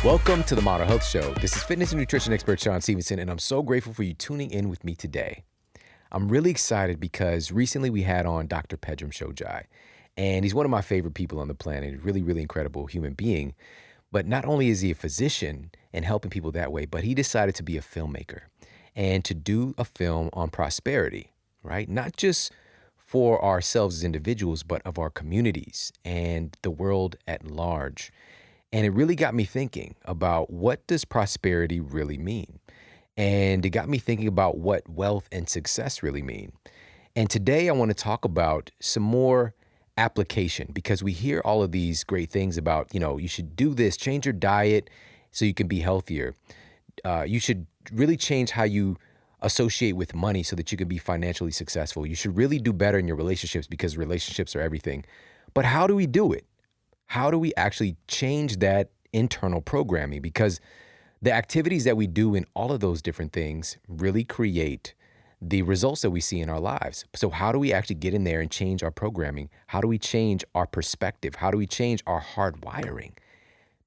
Welcome to the Model Health Show. This is fitness and nutrition expert Shawn Stevenson, and I'm so grateful for you tuning in with me today. I'm really excited because recently we had on Dr. Pedram Shojai, and he's one of my favorite people on the planet, a really, really incredible human being. But not only is he a physician and helping people that way, but he decided to be a filmmaker and to do a film on prosperity, right? Not just for ourselves as individuals, but of our communities and the world at large. And it really got me thinking about, what does prosperity really mean? And it got me thinking about what wealth and success really mean. And today I want to talk about some more application, because we hear all of these great things about, you should do this, change your diet so you can be healthier. You should really change how you associate with money so that you can be financially successful. You should really do better in your relationships because relationships are everything. But how do we do it? How do we actually change that internal programming? Because the activities that we do in all of those different things really create the results that we see in our lives. So how do we actually get in there and change our programming? How do we change our perspective? How do we change our hardwiring?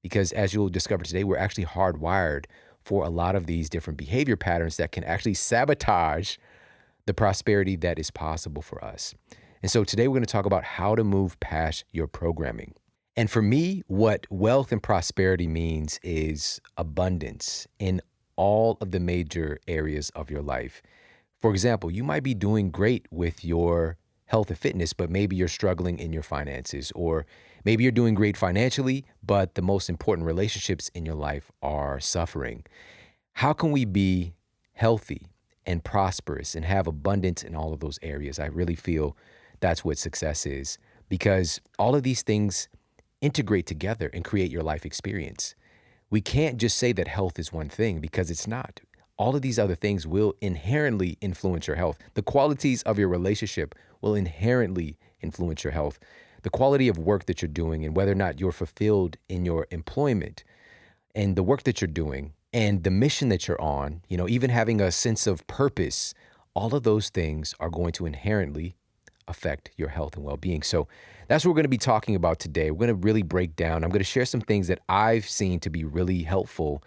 Because as you'll discover today, we're actually hardwired for a lot of these different behavior patterns that can actually sabotage the prosperity that is possible for us. And so today we're going to talk about how to move past your programming. And for me, what wealth and prosperity means is abundance in all of the major areas of your life. For example, you might be doing great with your health and fitness, but maybe you're struggling in your finances, or maybe you're doing great financially, but the most important relationships in your life are suffering. How can we be healthy and prosperous and have abundance in all of those areas? I really feel that's what success is, because all of these things integrate together and create your life experience. We can't just say that health is one thing, because it's not. All of these other things will inherently influence your health. The qualities of your relationship will inherently influence your health. The quality of work that you're doing and whether or not you're fulfilled in your employment and the work that you're doing and the mission that you're on, even having a sense of purpose, all of those things are going to inherently affect your health and well-being. So that's what we're going to be talking about today. We're going to really break down. I'm going to share some things that I've seen to be really helpful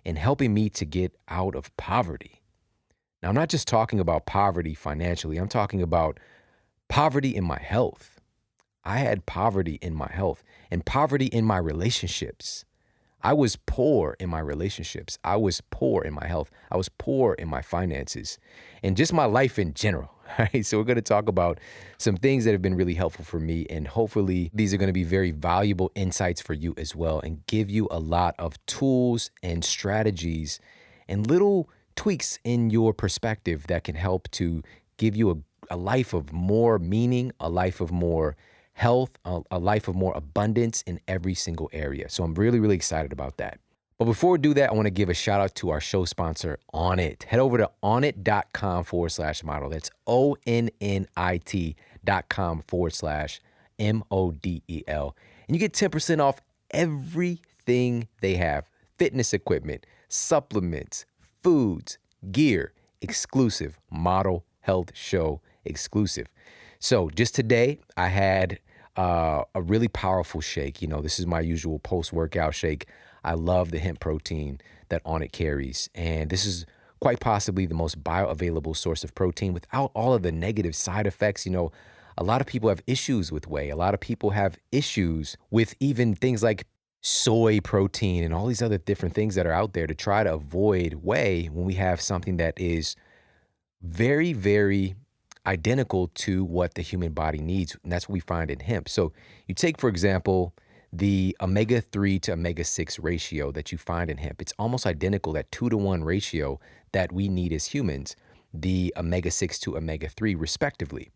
in helping me to get out of poverty. Now, I'm not just talking about poverty financially. I'm talking about poverty in my health. I had poverty in my health and poverty in my relationships. I was poor in my relationships. I was poor in my health. I was poor in my finances and just my life in general. Right? So we're going to talk about some things that have been really helpful for me, and hopefully these are going to be very valuable insights for you as well, and give you a lot of tools and strategies and little tweaks in your perspective that can help to give you a life of more meaning, a life of more health, a life of more abundance in every single area. So I'm really, really excited about that. But before we do that, I want to give a shout out to our show sponsor, Onnit. Head over to onnit.com/model. That's onnit.com/MODEL. And you get 10% off everything they have: fitness equipment, supplements, foods, gear, exclusive, Model Health Show exclusive. So just today, I had a really powerful shake. This is my usual post-workout shake. I love the hemp protein that Onnit carries. And this is quite possibly the most bioavailable source of protein without all of the negative side effects. A lot of people have issues with whey. A lot of people have issues with even things like soy protein and all these other different things that are out there to try to avoid whey, when we have something that is very, very identical to what the human body needs. And that's what we find in hemp. So you take, for example, the omega-3 to omega-6 ratio that you find in hemp. It's almost identical, that 2-to-1 ratio that we need as humans, the omega-6 to omega-3 respectively.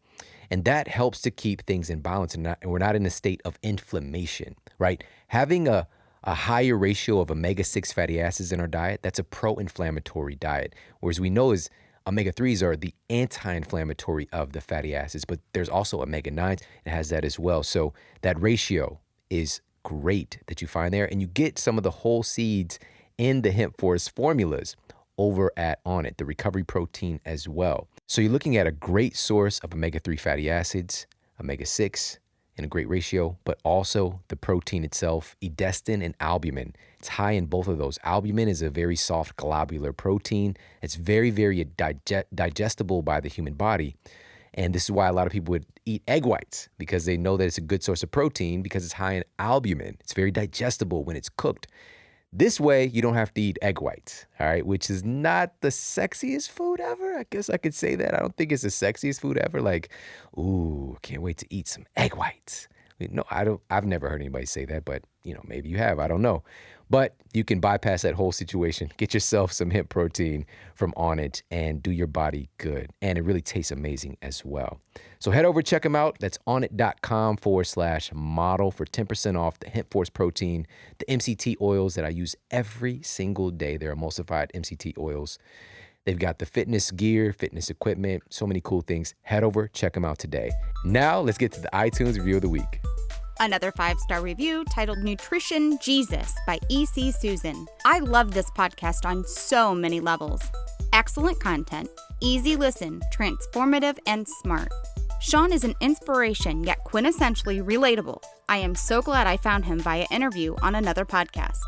And that helps to keep things in balance, and we're not in a state of inflammation, right? Having a higher ratio of omega-6 fatty acids in our diet, that's a pro-inflammatory diet. Whereas we know is omega-3s are the anti-inflammatory of the fatty acids, but there's also omega-9s. It has that as well. So that ratio is great that you find there. And you get some of the whole seeds in the hemp forest formulas over at Onnit, the recovery protein as well. So you're looking at a great source of omega-3 fatty acids, omega-6, in a great ratio, but also the protein itself, edestin and albumin. It's high in both of those. Albumin is a very soft globular protein. It's very, very digestible by the human body. And this is why a lot of people would eat egg whites, because they know that it's a good source of protein because it's high in albumin. It's very digestible when it's cooked. This way, you don't have to eat egg whites, all right, which is not the sexiest food ever. I guess I could say that. I don't think it's the sexiest food ever. Like, ooh, can't wait to eat some egg whites. No, I don't. I've never heard anybody say that, but maybe you have. I don't know. But you can bypass that whole situation. Get yourself some hemp protein from Onnit and do your body good. And it really tastes amazing as well. So head over, check them out. That's onnit.com/model for 10% off the hemp force protein, the MCT oils that I use every single day. They're emulsified MCT oils. They've got the fitness gear, fitness equipment, so many cool things. Head over, check them out today. Now let's get to the iTunes review of the week. Another 5-star review titled Nutrition Jesus by E.C. Susan. I love this podcast on so many levels. Excellent content, easy listen, transformative, and smart. Shawn is an inspiration, yet quintessentially relatable. I am so glad I found him via interview on another podcast.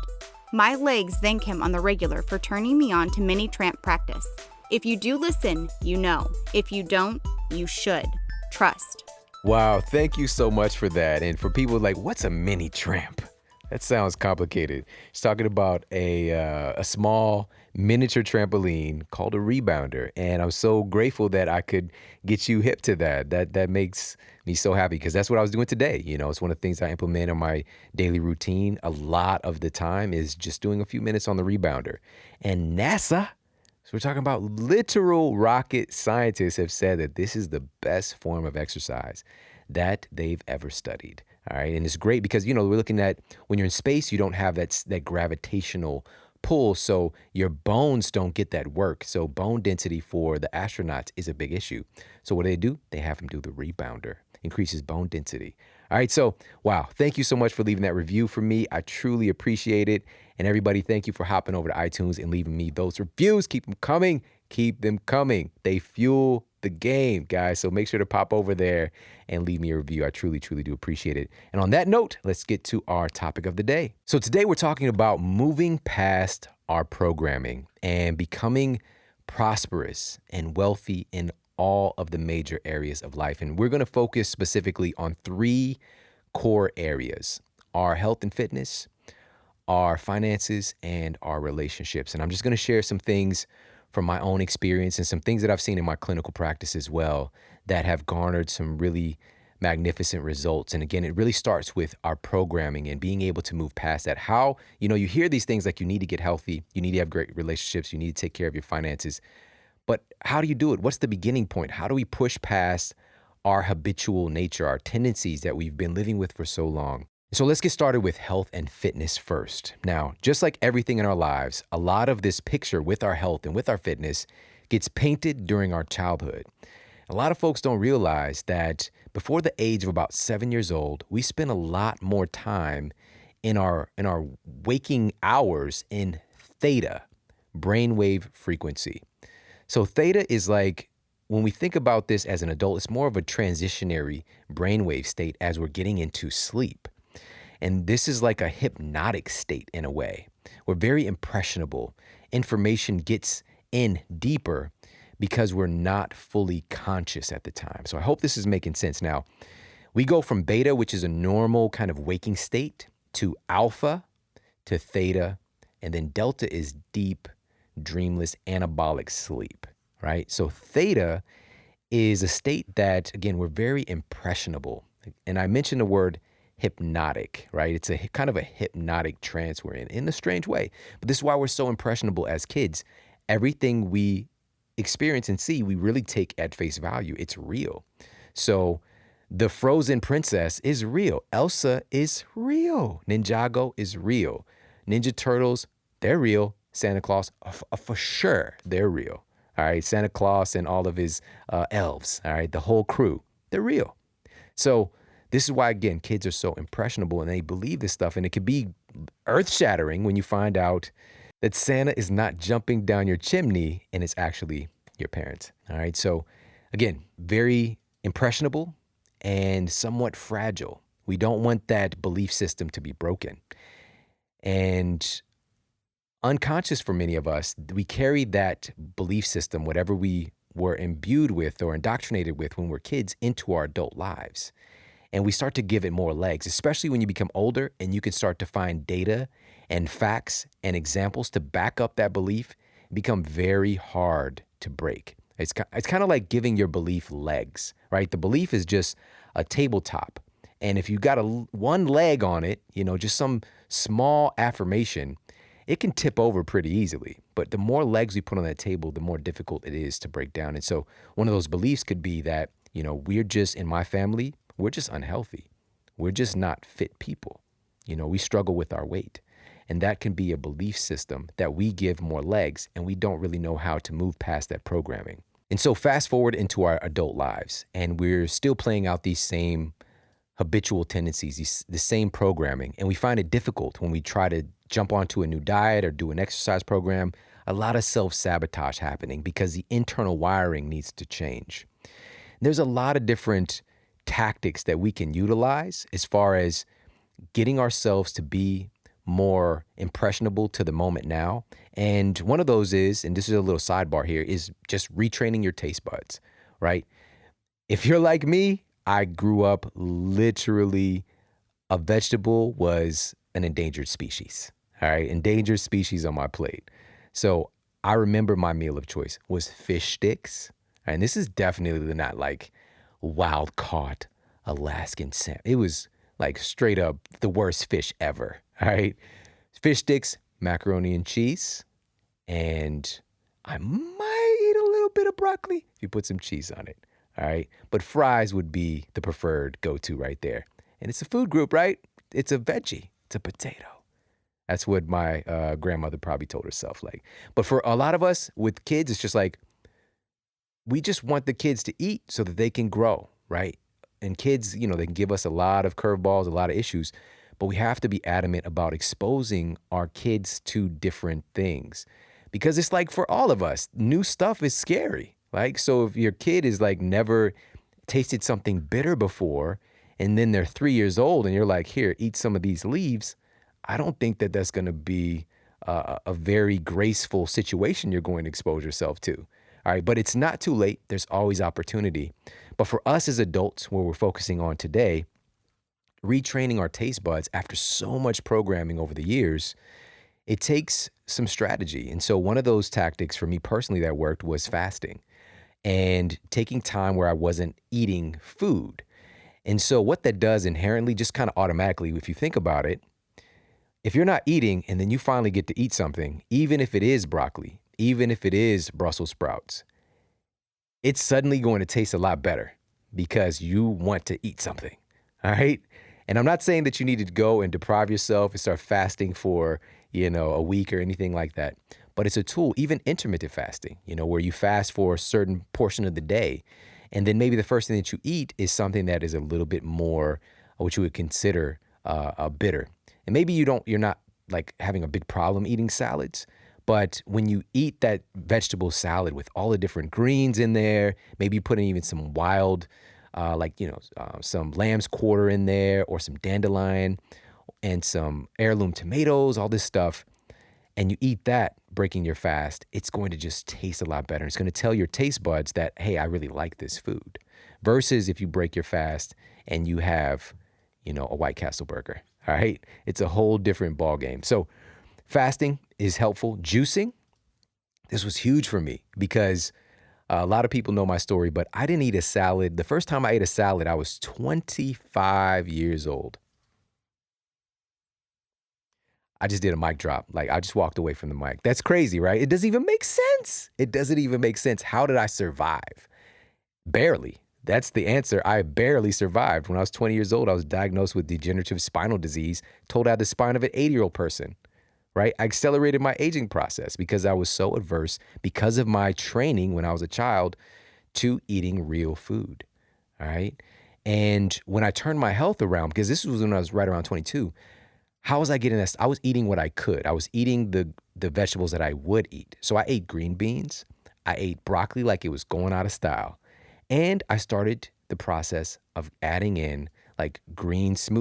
My legs thank him on the regular for turning me on to mini tramp practice. If you do listen, you know. If you don't, you should. Trust. Wow, thank you so much for that. And for people like, what's a mini tramp? That sounds complicated. She's talking about a small miniature trampoline called a rebounder. And I'm so grateful that I could get you hip to that. That makes me so happy, because that's what I was doing today. It's one of the things I implement in my daily routine a lot of the time is just doing a few minutes on the rebounder. And NASA, so we're talking about literal rocket scientists, have said that this is the best form of exercise that they've ever studied. All right. And it's great because, we're looking at when you're in space, you don't have that gravitational pull. So your bones don't get that work. So bone density for the astronauts is a big issue. So what do? They have them do the rebounder, increases bone density. All right. So, wow. Thank you so much for leaving that review for me. I truly appreciate it. And everybody, thank you for hopping over to iTunes and leaving me those reviews. Keep them coming. Keep them coming. They fuel the game, guys. So make sure to pop over there and leave me a review. I truly, truly do appreciate it. And on that note, let's get to our topic of the day. So today we're talking about moving past our programming and becoming prosperous and wealthy in all of the major areas of life. And we're going to focus specifically on 3 core areas: our health and fitness, our finances, and our relationships. And I'm just going to share some things from my own experience and some things that I've seen in my clinical practice as well that have garnered some really magnificent results. And again, it really starts with our programming and being able to move past that. How, you hear these things like you need to get healthy, you need to have great relationships, you need to take care of your finances. But how do you do it? What's the beginning point? How do we push past our habitual nature, our tendencies that we've been living with for so long? So let's get started with health and fitness first. Now, just like everything in our lives, a lot of this picture with our health and with our fitness gets painted during our childhood. A lot of folks don't realize that before the age of about 7 years old, we spend a lot more time in our waking hours in theta, brainwave frequency. So theta is like, when we think about this as an adult, it's more of a transitionary brainwave state as we're getting into sleep. And this is like a hypnotic state in a way. We're very impressionable. Information gets in deeper because we're not fully conscious at the time. So I hope this is making sense. Now, we go from beta, which is a normal kind of waking state, to alpha, to theta, and then delta is deep, dreamless, anabolic sleep, right? So theta is a state that, again, we're very impressionable. And I mentioned the word hypnotic, right? It's a kind of a hypnotic trance we're in a strange way. But this is why we're so impressionable as kids. Everything we experience and see, we really take at face value. It's real. So the frozen princess is real. Elsa is real. Ninjago is real. Ninja Turtles, they're real. Santa Claus, for sure, they're real. All right, Santa Claus and all of his elves, all right, the whole crew, they're real. So this is why, again, kids are so impressionable and they believe this stuff. And it could be earth-shattering when you find out that Santa is not jumping down your chimney and it's actually your parents. All right. So again, very impressionable and somewhat fragile. We don't want that belief system to be broken. And unconscious for many of us, we carry that belief system, whatever we were imbued with or indoctrinated with when we're kids, into our adult lives. And we start to give it more legs, especially when you become older and you can start to find data and facts and examples to back up that belief. Become very hard to break. It's kind of like giving your belief legs, right? The belief is just a tabletop. And if you got one leg on it, just some small affirmation, it can tip over pretty easily. But the more legs we put on that table, the more difficult it is to break down. And so one of those beliefs could be that, we're just, in my family, we're just unhealthy. We're just not fit people. We struggle with our weight. And that can be a belief system that we give more legs, and we don't really know how to move past that programming. And so fast forward into our adult lives, and we're still playing out these same habitual tendencies, the same programming. And we find it difficult when we try to jump onto a new diet or do an exercise program. A lot of self-sabotage happening because the internal wiring needs to change. There's a lot of different tactics that we can utilize as far as getting ourselves to be more impressionable to the moment now. And one of those is, and this is a little sidebar here, is just retraining your taste buds, right? If you're like me, I grew up literally, a vegetable was an endangered species, all right? Endangered species on my plate. So I remember my meal of choice was fish sticks. And this is definitely not like wild caught Alaskan salmon. It was like straight up the worst fish ever, all right? Fish sticks, macaroni and cheese, and I might eat a little bit of broccoli if you put some cheese on it, all right? But fries would be the preferred go-to right there. And it's a food group, right? It's a veggie. It's a potato. That's what my grandmother probably told herself. But for a lot of us with kids, it's just like, we just want the kids to eat so that they can grow, right? And kids, they can give us a lot of curveballs, a lot of issues, but we have to be adamant about exposing our kids to different things. Because it's like for all of us, new stuff is scary. So if your kid is never tasted something bitter before, and then they're 3 years old and you're like, here, eat some of these leaves, I don't think that that's going to be a very graceful situation you're going to expose yourself to. All right, but it's not too late. There's always opportunity. But for us as adults, where we're focusing on today, retraining our taste buds after so much programming over the years, it takes some strategy. And so one of those tactics for me personally that worked was fasting and taking time where I wasn't eating food. And so what that does inherently, just kind of automatically, if you think about it, if you're not eating and then you finally get to eat something, even if it is broccoli, even if it is Brussels sprouts, it's suddenly going to taste a lot better because you want to eat something, all right? And I'm not saying that you need to go and deprive yourself and start fasting for, a week or anything like that. But it's a tool, even intermittent fasting, where you fast for a certain portion of the day. And then maybe the first thing that you eat is something that is a little bit more what you would consider bitter. And maybe you're not having a big problem eating salads. But when you eat that vegetable salad with all the different greens in there, maybe you put in even some wild, some lamb's quarter in there or some dandelion and some heirloom tomatoes, all this stuff, and you eat that breaking your fast, it's going to just taste a lot better. It's going to tell your taste buds that, hey, I really like this food. Versus if you break your fast and you have, a White Castle burger, all right? It's a whole different ballgame. So fasting is helpful. Juicing, this was huge for me because a lot of people know my story, but I didn't eat a salad. The first time I ate a salad, I was 25 years old. I just did a mic drop. I just walked away from the mic. That's crazy, right? It doesn't even make sense. It doesn't even make sense. How did I survive? Barely. That's the answer. I barely survived. When I was 20 years old, I was diagnosed with degenerative spinal disease, told I had the spine of an 80-year-old person, right? I accelerated my aging process because I was so adverse because of my training when I was a child to eating real food, all right? And when I turned my health around, because this was when I was right around 22, how was I getting this? I was eating what I could. I was eating the vegetables that I would eat. So I ate green beans. I ate broccoli like it was going out of style. And I started the process of adding in like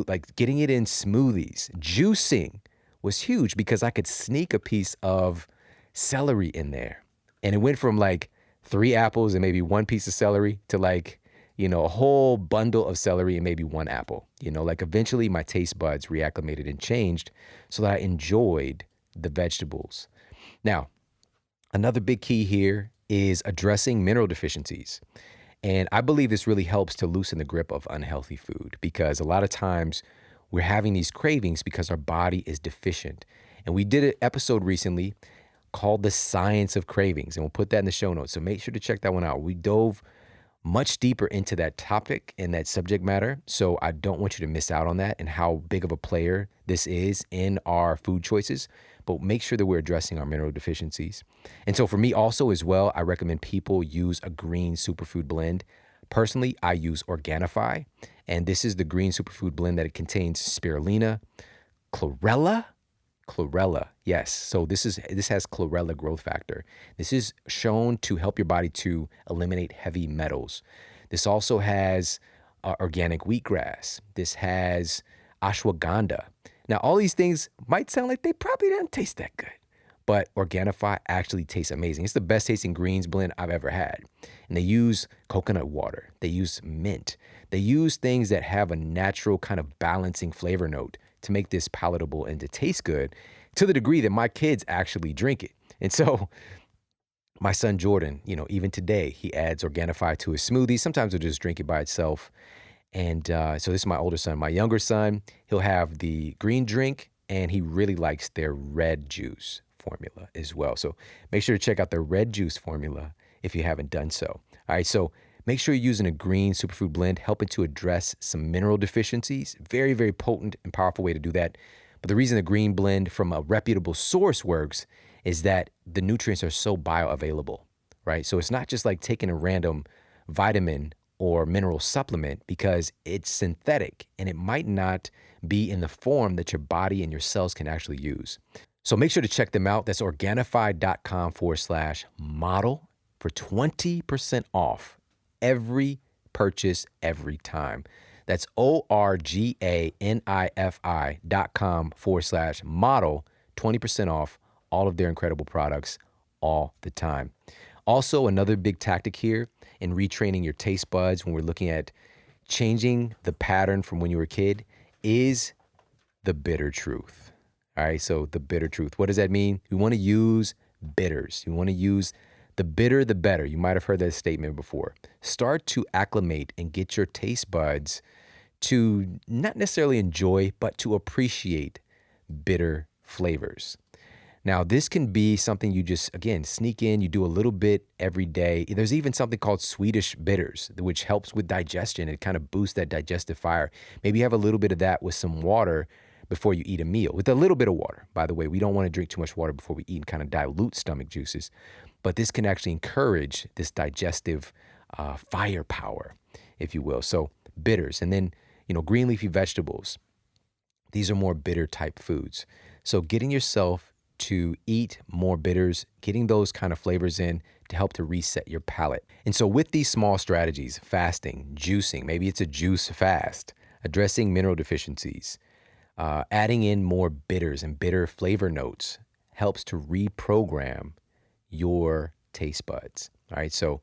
like getting it in smoothies. Juicing was huge because I could sneak a piece of celery in there. And it went from like 3 apples and maybe 1 piece of celery to like, a whole bundle of celery and maybe 1 apple. Like eventually my taste buds reacclimated and changed so that I enjoyed the vegetables. Now, another big key here is addressing mineral deficiencies. And I believe this really helps to loosen the grip of unhealthy food because a lot of times we're having these cravings because our body is deficient. And we did an episode recently called The Science of Cravings, and we'll put that in the show notes. So make sure to check that one out. We dove much deeper into that topic and that subject matter. So I don't want you to miss out on that and how big of a player this is in our food choices. But make sure that we're addressing our mineral deficiencies. And so for me also as well, I recommend people use a green superfood blend. Personally, I use Organifi, and this is the green superfood blend that it contains spirulina, chlorella, yes. So this has chlorella growth factor. This is shown to help your body to eliminate heavy metals. This also has organic wheatgrass. This has ashwagandha. Now, all these things might sound like they probably don't taste that good, but Organifi actually tastes amazing. It's the best tasting greens blend I've ever had. And they use coconut water. They use mint. They use things that have a natural kind of balancing flavor note to make this palatable and to taste good, to the degree that my kids actually drink it. And so my son Jordan, even today, he adds Organifi to his smoothies. Sometimes he'll just drink it by itself. And so this is my older son. My younger son, he'll have the green drink, and he really likes their red juice formula as well. So make sure to check out the red juice formula if you haven't done so. All right, so make sure you're using a green superfood blend, helping to address some mineral deficiencies. Very, very potent and powerful way to do that. But the reason the green blend from a reputable source works is that the nutrients are so bioavailable, right? So it's not just like taking a random vitamin or mineral supplement because it's synthetic and it might not be in the form that your body and your cells can actually use. So make sure to check them out. That's Organifi.com/model for 20% off every purchase every time. That's Organifi.com/model, 20% off all of their incredible products all the time. Also, another big tactic here in retraining your taste buds when we're looking at changing the pattern from when you were a kid is the bitter truth. All right, so the bitter truth. What does that mean? We want to use bitters. You want to use the bitter, the better. You might have heard that statement before. Start to acclimate and get your taste buds to not necessarily enjoy, but to appreciate bitter flavors. Now, this can be something you just, again, sneak in. You do a little bit every day. There's even something called Swedish bitters, which helps with digestion. It kind of boosts that digestive fire. Maybe you have a little bit of that with some water before you eat a meal, with a little bit of water. By the way, we don't want to drink too much water before we eat and kind of dilute stomach juices. But this can actually encourage this digestive firepower, if you will. So bitters. And then, green leafy vegetables. These are more bitter type foods. So getting yourself to eat more bitters, getting those kind of flavors in to help to reset your palate. And so with these small strategies, fasting, juicing, maybe it's a juice fast, addressing mineral deficiencies, adding in more bitters and bitter flavor notes helps to reprogram your taste buds. All right, so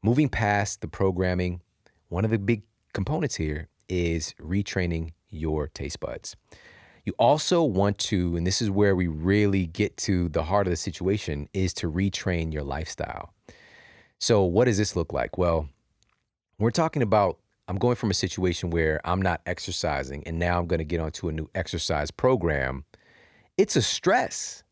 moving past the programming, one of the big components here is retraining your taste buds. You also want to, and this is where we really get to the heart of the situation, is to retrain your lifestyle. So what does this look like? Well, we're talking about, I'm going from a situation where I'm not exercising and now I'm going to get onto a new exercise program. It's a stress.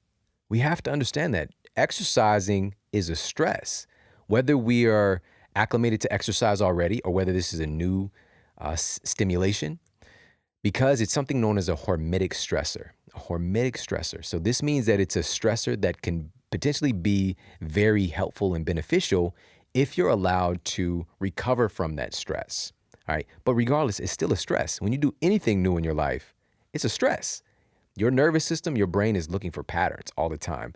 We have to understand that exercising is a stress. Whether we are acclimated to exercise already or whether this is a new stimulation, because it's something known as a hormetic stressor. A hormetic stressor. So this means that it's a stressor that can potentially be very helpful and beneficial if you're allowed to recover from that stress. All right. But regardless, it's still a stress. When you do anything new in your life, it's a stress. Your nervous system, your brain is looking for patterns all the time.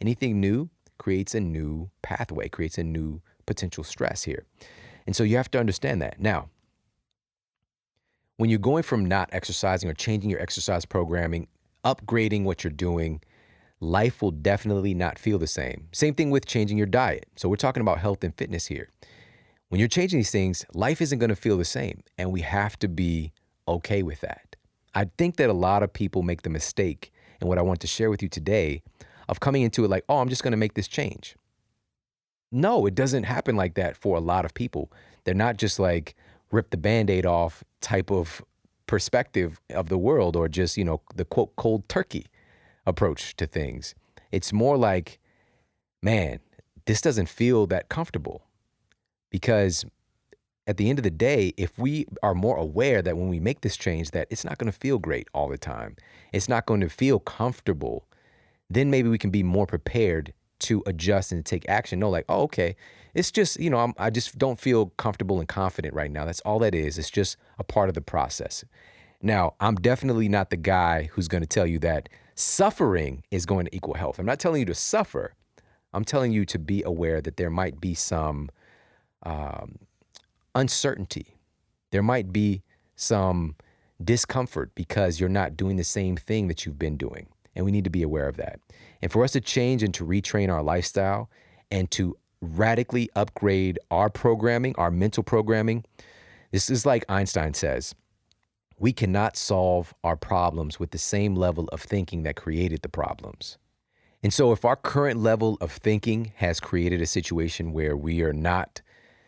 Anything new creates a new pathway, creates a new potential stress here. And so you have to understand that. Now, when you're going from not exercising or changing your exercise programming, upgrading what you're doing, life will definitely not feel the same. Same thing with changing your diet. So we're talking about health and fitness here. When you're changing these things, life isn't going to feel the same. And we have to be okay with that. I think that a lot of people make the mistake, and what I want to share with you today, of coming into it like, oh, I'm just going to make this change. No, it doesn't happen like that for a lot of people. They're not just like rip the Band-Aid off type of perspective of the world, or just, the quote cold turkey approach to things. It's more like, man, this doesn't feel that comfortable. Because at the end of the day, if we are more aware that when we make this change, that it's not going to feel great all the time, it's not going to feel comfortable, then maybe we can be more prepared to adjust and take action. No, like, oh, okay, it's just, I just don't feel comfortable and confident right now. That's all that is. It's just a part of the process. Now, I'm definitely not the guy who's going to tell you that suffering is going to equal health. I'm not telling you to suffer. I'm telling you to be aware that there might be some uncertainty. There might be some discomfort because you're not doing the same thing that you've been doing. And we need to be aware of that. And for us to change and to retrain our lifestyle and to radically upgrade our programming, our mental programming, this is like Einstein says, we cannot solve our problems with the same level of thinking that created the problems. And so if our current level of thinking has created a situation where we are not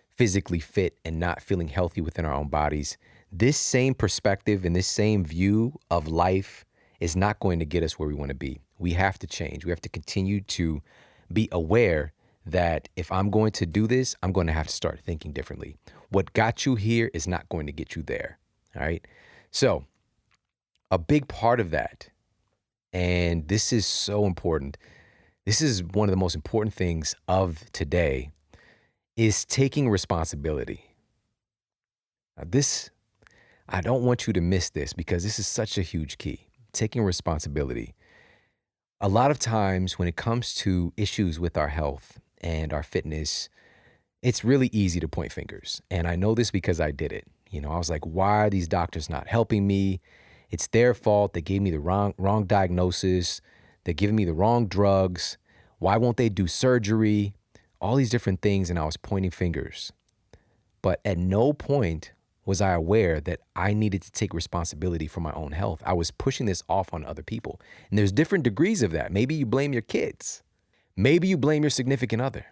physically fit and not feeling healthy within our own bodies, this same perspective and this same view of life is not going to get us where we want to be. We have to change. We have to continue to be aware that if I'm going to do this, I'm going to have to start thinking differently. What got you here is not going to get you there. All right. So a big part of that, and this is so important, this is one of the most important things of today, is taking responsibility. Now this, I don't want you to miss this because this is such a huge key. Taking responsibility. A lot of times when it comes to issues with our health and our fitness, it's really easy to point fingers. And I know this because I did it. I was like, why are these doctors not helping me? It's their fault. They gave me the wrong diagnosis. They're giving me the wrong drugs. Why won't they do surgery? All these different things, and I was pointing fingers. But at no point was I aware that I needed to take responsibility for my own health. I was pushing this off on other people. And there's different degrees of that. Maybe you blame your kids. Maybe you blame your significant other.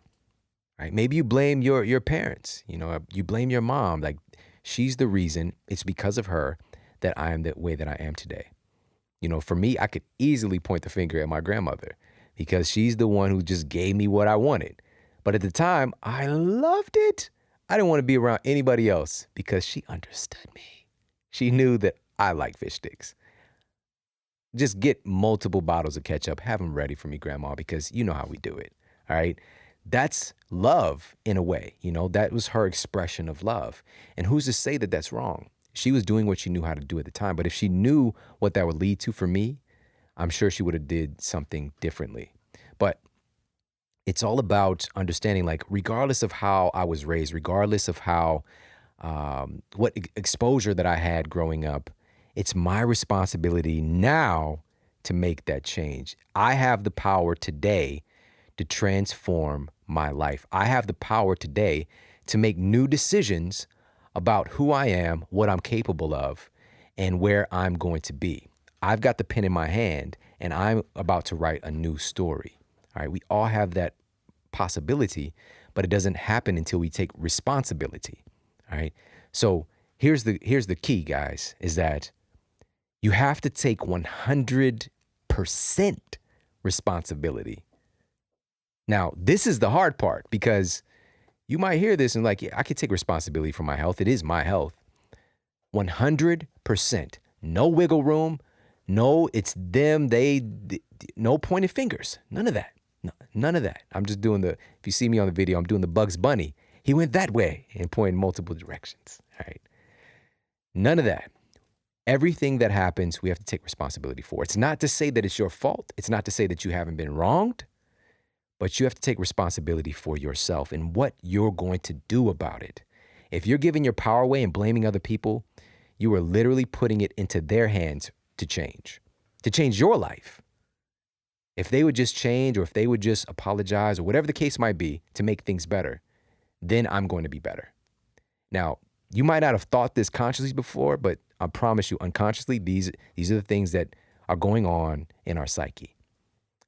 Right? Maybe you blame your parents. You blame your mom. Like, she's the reason. It's because of her that I am the way that I am today. For me, I could easily point the finger at my grandmother because she's the one who just gave me what I wanted. But at the time, I loved it. I didn't want to be around anybody else because she understood me. She knew that I like fish sticks. Just get multiple bottles of ketchup. Have them ready for me, Grandma, because you know how we do it. All right. That's love in a way. That was her expression of love. And who's to say that that's wrong? She was doing what she knew how to do at the time. But if she knew what that would lead to for me, I'm sure she would have did something differently. But it's all about understanding, like, regardless of how I was raised, regardless of how, what exposure that I had growing up, it's my responsibility now to make that change. I have the power today to transform my life. I have the power today to make new decisions about who I am, what I'm capable of, and where I'm going to be. I've got the pen in my hand, and I'm about to write a new story. All right, we all have that possibility, but it doesn't happen until we take responsibility. All right. So here's the key, guys, is that you have to take 100% responsibility. Now, this is the hard part because you might hear this and like, yeah, I could take responsibility for my health. It is my health. 100%. No wiggle room. No, it's them. No pointed fingers. None of that. No, none of that. I'm just doing if you see me on the video, I'm doing the Bugs Bunny. He went that way and pointing multiple directions. All right. None of that. Everything that happens, we have to take responsibility for. It's not to say that it's your fault. It's not to say that you haven't been wronged, but you have to take responsibility for yourself and what you're going to do about it. If you're giving your power away and blaming other people, you are literally putting it into their hands to change your life. If they would just change, or if they would just apologize, or whatever the case might be to make things better, then I'm going to be better. Now, you might not have thought this consciously before, but I promise you, unconsciously, these are the things that are going on in our psyche.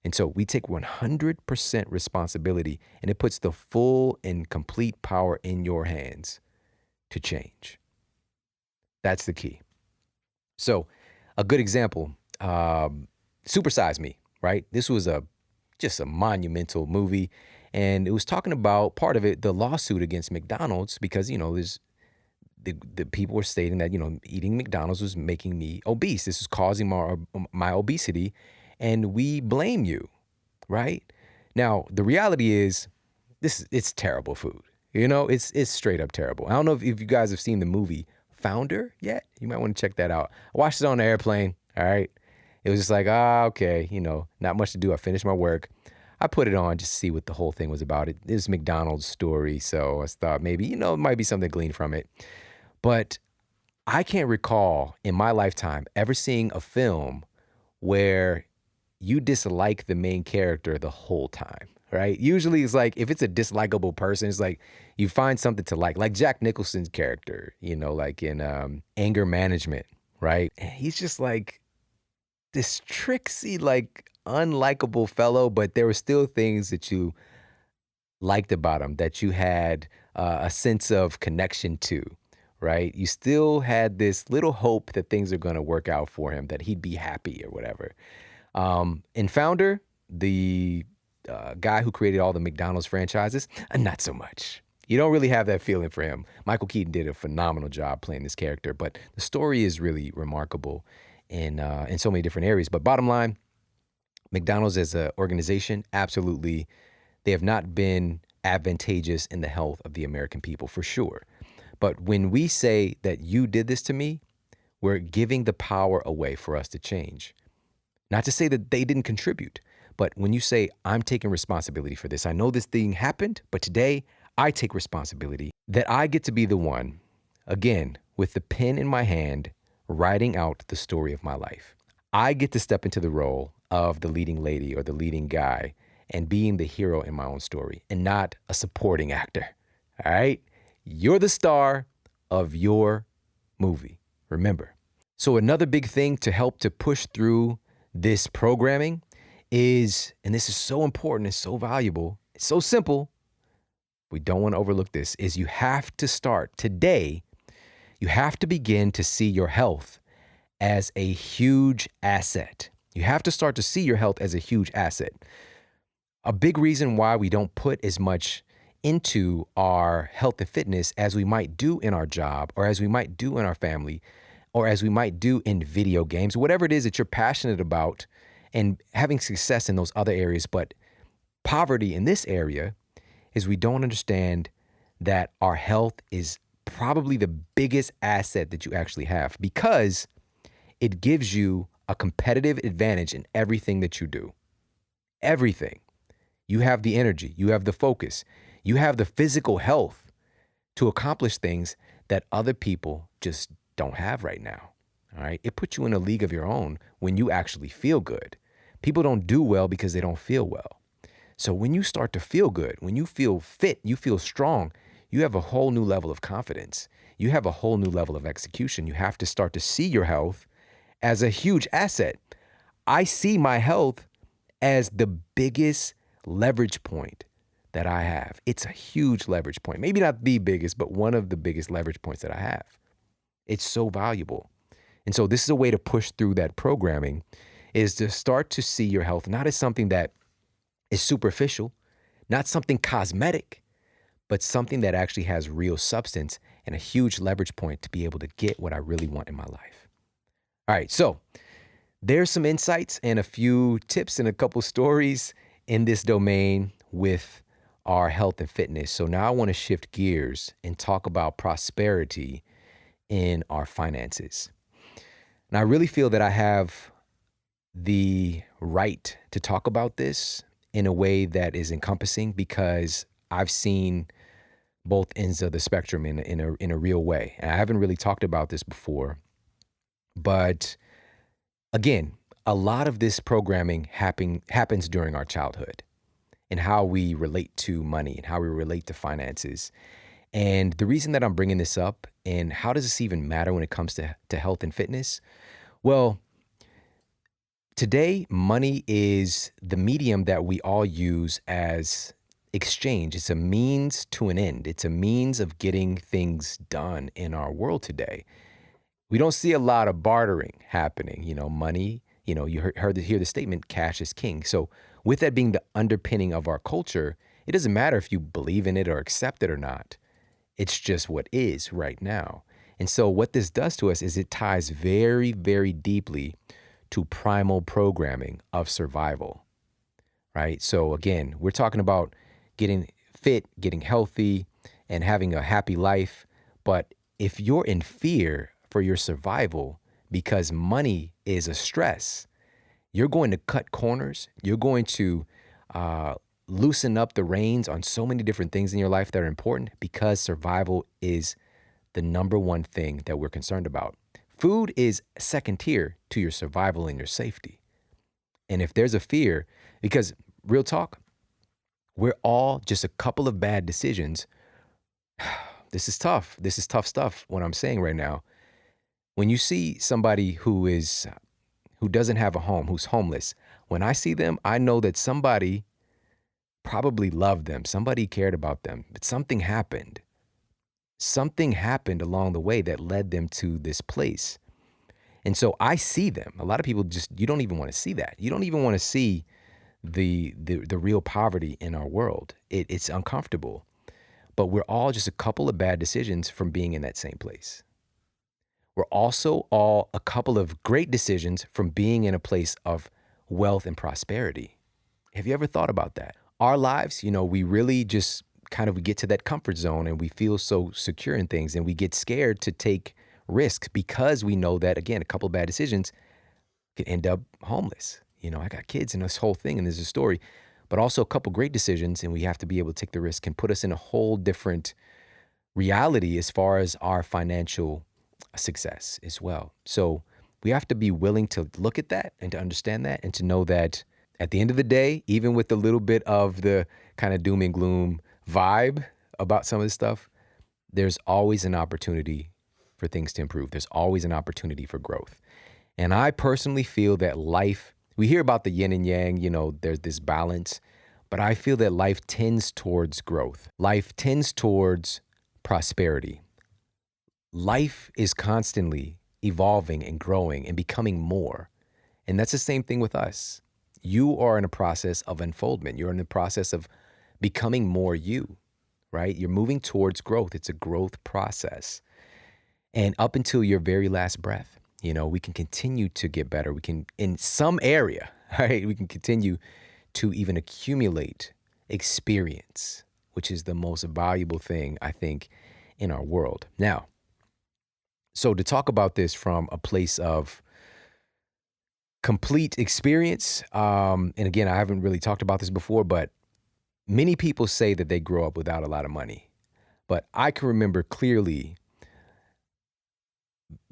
And so we take 100% responsibility, and it puts the full and complete power in your hands to change. That's the key. So a good example, Super Size Me, right? This was just a monumental movie. And it was talking about, part of it, the lawsuit against McDonald's, because, there's the people were stating that, eating McDonald's was making me obese. This is causing my obesity, and we blame you, right? Now, the reality is, it's terrible food. It's straight up terrible. I don't know if you guys have seen the movie Founder yet. You might want to check that out. I watched it on the airplane, all right? It was just like, okay, not much to do. I finished my work. I put it on just to see what the whole thing was about. It was McDonald's story, so I thought maybe, it might be something gleaned from it. But I can't recall in my lifetime ever seeing a film where you dislike the main character the whole time, right? Usually it's like, if it's a dislikable person, it's like you find something to like Jack Nicholson's character, like in Anger Management, right? And he's just like this tricksy, like unlikable fellow, but there were still things that you liked about him, that you had a sense of connection to, right? You still had this little hope that things are going to work out for him, that he'd be happy or whatever. In Founder, the guy who created all the McDonald's franchises, not so much. You don't really have that feeling for him. Michael Keaton did a phenomenal job playing this character, but the story is really remarkable in so many different areas. But bottom line, McDonald's as an organization, absolutely, they have not been advantageous in the health of the American people, for sure. But when we say that you did this to me, we're giving the power away for us to change. Not to say that they didn't contribute, but when you say, I'm taking responsibility for this, I know this thing happened, but today I take responsibility, that I get to be the one, again, with the pen in my hand, writing out the story of my life. I get to step into the role of the leading lady or the leading guy and being the hero in my own story, and not a supporting actor. All right? You're the star of your movie. Remember. So another big thing to help to push through this programming is, and this is so important, it's so valuable, it's so simple, we don't want to overlook this, is you have to start today, you have to begin to see your health as a huge asset. You have to start to see your health as a huge asset. A big reason why we don't put as much into our health and fitness as we might do in our job, or as we might do in our family, or as we might do in video games, whatever it is that you're passionate about, and having success in those other areas, but poverty in this area, is we don't understand that our health is probably the biggest asset that you actually have, because it gives you a competitive advantage in everything that you do. Everything. You have the energy, you have the focus, you have the physical health to accomplish things that other people just don't have right now. All right. It puts you in a league of your own when you actually feel good. People don't do well because they don't feel well. So when you start to feel good, when you feel fit, you feel strong, you have a whole new level of confidence. You have a whole new level of execution. You have to start to see your health as a huge asset. I see my health as the biggest leverage point that I have. It's a huge leverage point. Maybe not the biggest, but one of the biggest leverage points that I have. It's so valuable. And so this is a way to push through that programming, is to start to see your health not as something that is superficial, not something cosmetic, but something that actually has real substance and a huge leverage point to be able to get what I really want in my life. All right, so there's some insights and a few tips and a couple stories in this domain with our health and fitness. So now I want to shift gears and talk about prosperity in our finances. And I really feel that I have the right to talk about this in a way that is encompassing, because I've seen both ends of the spectrum in a real way. And I haven't really talked about this before, but again, a lot of this programming happens during our childhood and how we relate to money and how we relate to finances. And the reason that I'm bringing this up and how does this even matter when it comes to health and fitness? Well, today, money is the medium that we all use as exchange. It's a means to an end. It's a means of getting things done in our world today. We don't see a lot of bartering happening. Money, you hear the statement, cash is king. So with that being the underpinning of our culture, it doesn't matter if you believe in it or accept it or not. It's just what is right now. And so what this does to us is it ties very, very deeply to primal programming of survival, right? So again, we're talking about getting fit, getting healthy, and having a happy life. But if you're in fear for your survival because money is a stress, you're going to cut corners. You're going to loosen up the reins on so many different things in your life that are important because survival is the number one thing that we're concerned about. Food is second tier to your survival and your safety. And if there's a fear, because real talk, we're all just a couple of bad decisions. This is tough. This is tough stuff, what I'm saying right now. When you see somebody who doesn't have a home, who's homeless, when I see them, I know that somebody probably loved them. Somebody cared about them, but something happened. Something happened along the way that led them to this place. And so I see them. A lot of people you don't even want to see that. You don't even want to see the real poverty in our world. It's uncomfortable. But we're all just a couple of bad decisions from being in that same place. We're also all a couple of great decisions from being in a place of wealth and prosperity. Have you ever thought about that? Our lives, we really just we get to that comfort zone and we feel so secure in things and we get scared to take risks because we know that, again, a couple of bad decisions could end up homeless. I got kids and this whole thing and there's a story, but also a couple great decisions and we have to be able to take the risk can put us in a whole different reality as far as our financial success as well. So we have to be willing to look at that and to understand that and to know that at the end of the day, even with a little bit of the kind of doom and gloom vibe about some of this stuff, there's always an opportunity for things to improve. There's always an opportunity for growth. And I personally feel that life, we hear about the yin and yang, there's this balance, but I feel that life tends towards growth. Life tends towards prosperity. Life is constantly evolving and growing and becoming more. And that's the same thing with us. You are in a process of unfoldment. You're in the process of becoming more you, right? You're moving towards growth. It's a growth process. And up until your very last breath, we can continue to get better. We can, in some area, right? We can continue to even accumulate experience, which is the most valuable thing, I think, in our world. Now, so to talk about this from a place of complete experience, and again, I haven't really talked about this before, but many people say that they grow up without a lot of money. But I can remember clearly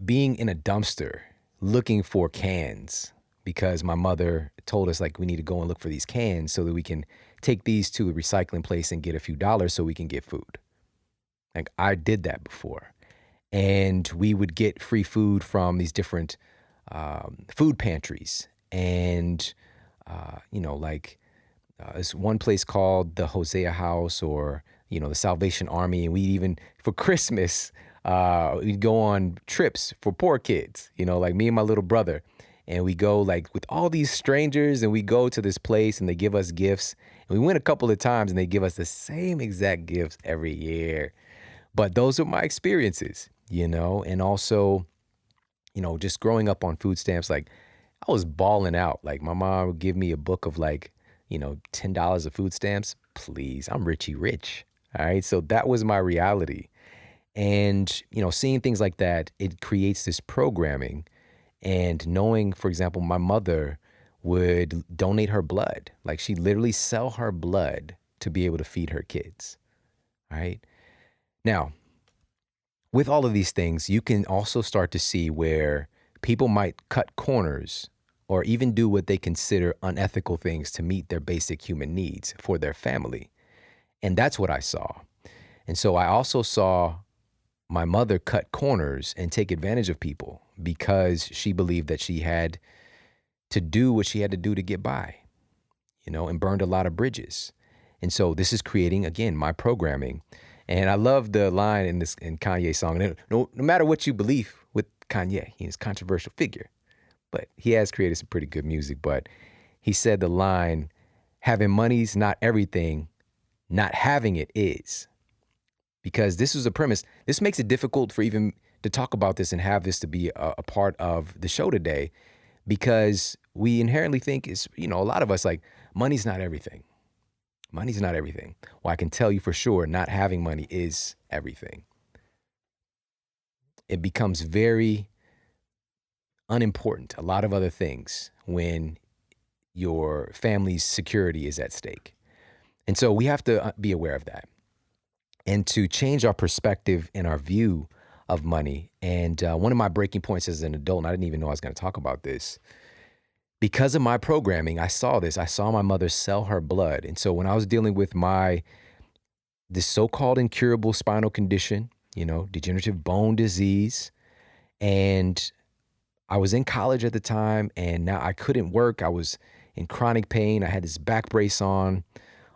being in a dumpster looking for cans because my mother told us we need to go and look for these cans so that we can take these to a recycling place and get a few dollars so we can get food. I did that before. And we would get free food from these different food pantries. And, there's one place called the Hosea House or, the Salvation Army. And we even, for Christmas, we'd go on trips for poor kids, me and my little brother. And we go with all these strangers and we go to this place and they give us gifts. And we went a couple of times and they give us the same exact gifts every year. But those are my experiences, and also, just growing up on food stamps, I was balling out. My mom would give me a book of $10 of food stamps. Please, I'm Richie Rich. All right. So that was my reality. And, seeing things like that, it creates this programming and knowing, for example, my mother would donate her blood. She'd literally sell her blood to be able to feed her kids. Right. Now, with all of these things, you can also start to see where people might cut corners or even do what they consider unethical things to meet their basic human needs for their family. And that's what I saw. And so I also saw my mother cut corners and take advantage of people because she believed that she had to do what she had to do to get by, and burned a lot of bridges. And so this is creating, again, my programming. And I love the line in Kanye's song. No matter what you believe with Kanye, he's a controversial figure, but he has created some pretty good music. But he said the line, having money's not everything, not having it is. Because this is a premise. This makes it difficult for even to talk about this and have this to be a part of the show today, because we inherently think a lot of us, like, money's not everything. Money's not everything. Well, I can tell you for sure, not having money is everything. It becomes very unimportant, a lot of other things, when your family's security is at stake. And so we have to be aware of that and to change our perspective and our view of money. And one of my breaking points as an adult, and I didn't even know I was going to talk about this, because of my programming, I saw this. I saw my mother sell her blood. And so when I was dealing with this so-called incurable spinal condition, degenerative bone disease, and I was in college at the time, and now I couldn't work. I was in chronic pain. I had this back brace on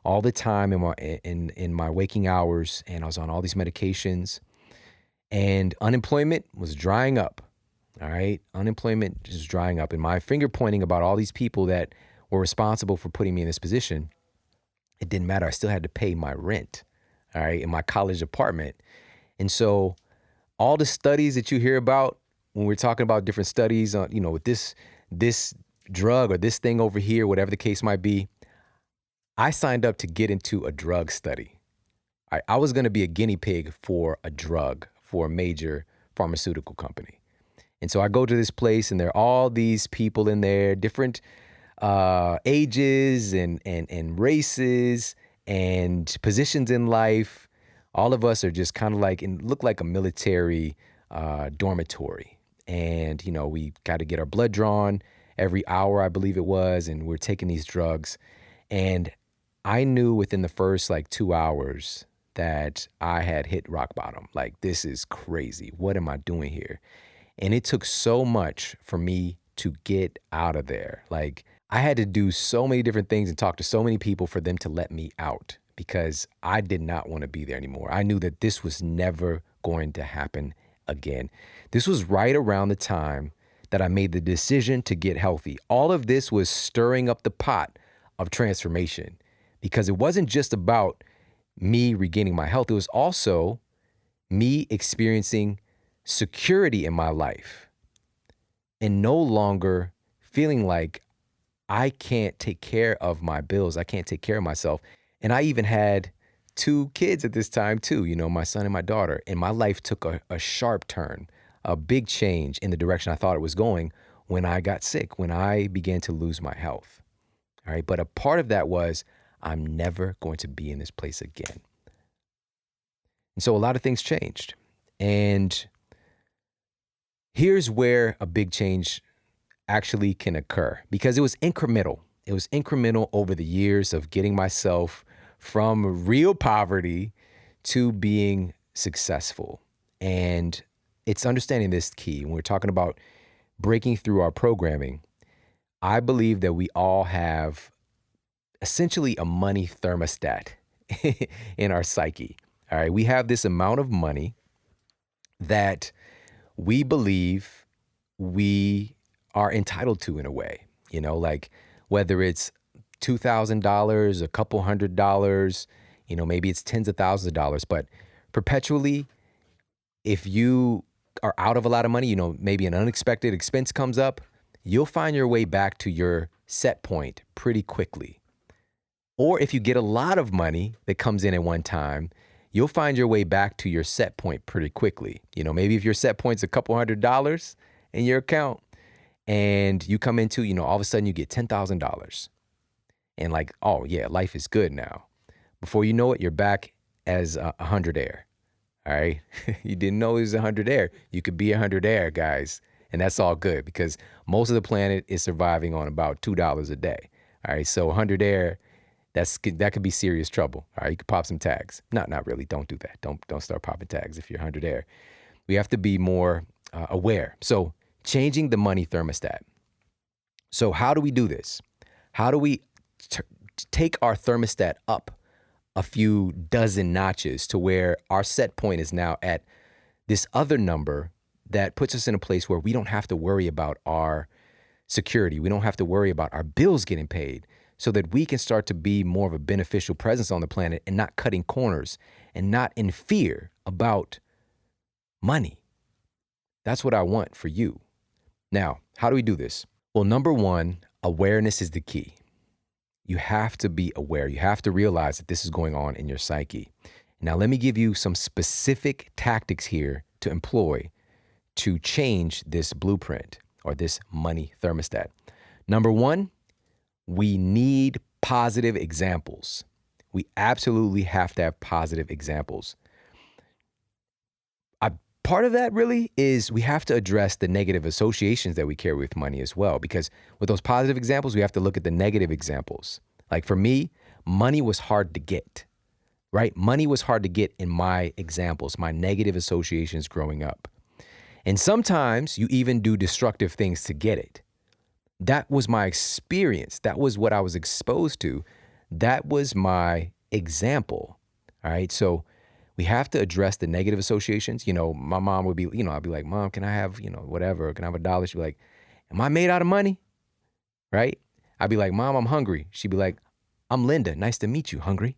all the time in my waking hours, and I was on all these medications, and unemployment was drying up. All right. Unemployment is drying up. And my finger pointing about all these people that were responsible for putting me in this position, it didn't matter. I still had to pay my rent, all right, in my college apartment. And so all the studies that you hear about when we're talking about different studies on, with this drug or this thing over here, whatever the case might be, I signed up to get into a drug study. I was going to be a guinea pig for a drug for a major pharmaceutical company. And so I go to this place, and there are all these people in there, different ages and races and positions in life. All of us are just kind of look like a military dormitory. And, we got to get our blood drawn every hour, I believe it was, and we're taking these drugs. And I knew within the first 2 hours that I had hit rock bottom. Like, this is crazy. What am I doing here? And it took so much for me to get out of there. Like, I had to do so many different things and talk to so many people for them to let me out, because I did not want to be there anymore. I knew that this was never going to happen again. This was right around the time that I made the decision to get healthy. All of this was stirring up the pot of transformation, because it wasn't just about me regaining my health. It was also me experiencing security in my life and no longer feeling like I can't take care of my bills. I can't take care of myself. And I even had 2 kids at this time too, my son and my daughter. And my life took a sharp turn, a big change in the direction I thought it was going when I got sick, when I began to lose my health. All right. But a part of that was, I'm never going to be in this place again. And so a lot of things changed. And here's where a big change actually can occur, because it was incremental. It was incremental over the years of getting myself from real poverty to being successful. And it's understanding this key. When we're talking about breaking through our programming, I believe that we all have essentially a money thermostat in our psyche. All right. We have this amount of money that we believe we are entitled to in a way, like whether it's $2,000, a couple $100, maybe it's tens of thousands of dollars, but perpetually, if you are out of a lot of money, maybe an unexpected expense comes up, you'll find your way back to your set point pretty quickly. Or if you get a lot of money that comes in at one time, you'll find your way back to your set point pretty quickly. Maybe if your set point's a couple $100 in your account and you come into, all of a sudden you get $10,000 and oh yeah, life is good now. Before you know it, you're back as a hundredaire. All right. You didn't know it was 100 air. You could be 100 air, guys. And that's all good because most of the planet is surviving on about $2 a day. All right. So 100 air, that could be serious trouble. All right. You could pop some tags. Not really. Don't do that. Don't start popping tags if you're 100 air. We have to be more aware. So changing the money thermostat. So how do we do this? How do we take our thermostat up a few dozen notches to where our set point is now at this other number that puts us in a place where we don't have to worry about our security. We don't have to worry about our bills getting paid so that we can start to be more of a beneficial presence on the planet and not cutting corners and not in fear about money. That's what I want for you. Now, how do we do this? Well, number one, awareness is the key. You have to be aware. You have to realize that this is going on in your psyche. Now, let me give you some specific tactics here to employ to change this blueprint or this money thermostat. Number one, we need positive examples. We absolutely have to have positive examples. Part of that really is we have to address the negative associations that we carry with money as well, because with those positive examples, we have to look at the negative examples. Like for me, money was hard to get, right? Money was hard to get in my examples, my negative associations growing up. And sometimes you even do destructive things to get it. That was my experience. That was what I was exposed to. That was my example, all right? So we have to address the negative associations. You know, my mom would be, I'd be like, Mom, can I have, whatever? Can I have $1? She'd be like, am I made out of money? Right? I'd be like, Mom, I'm hungry. She'd be like, I'm Linda. Nice to meet you, hungry.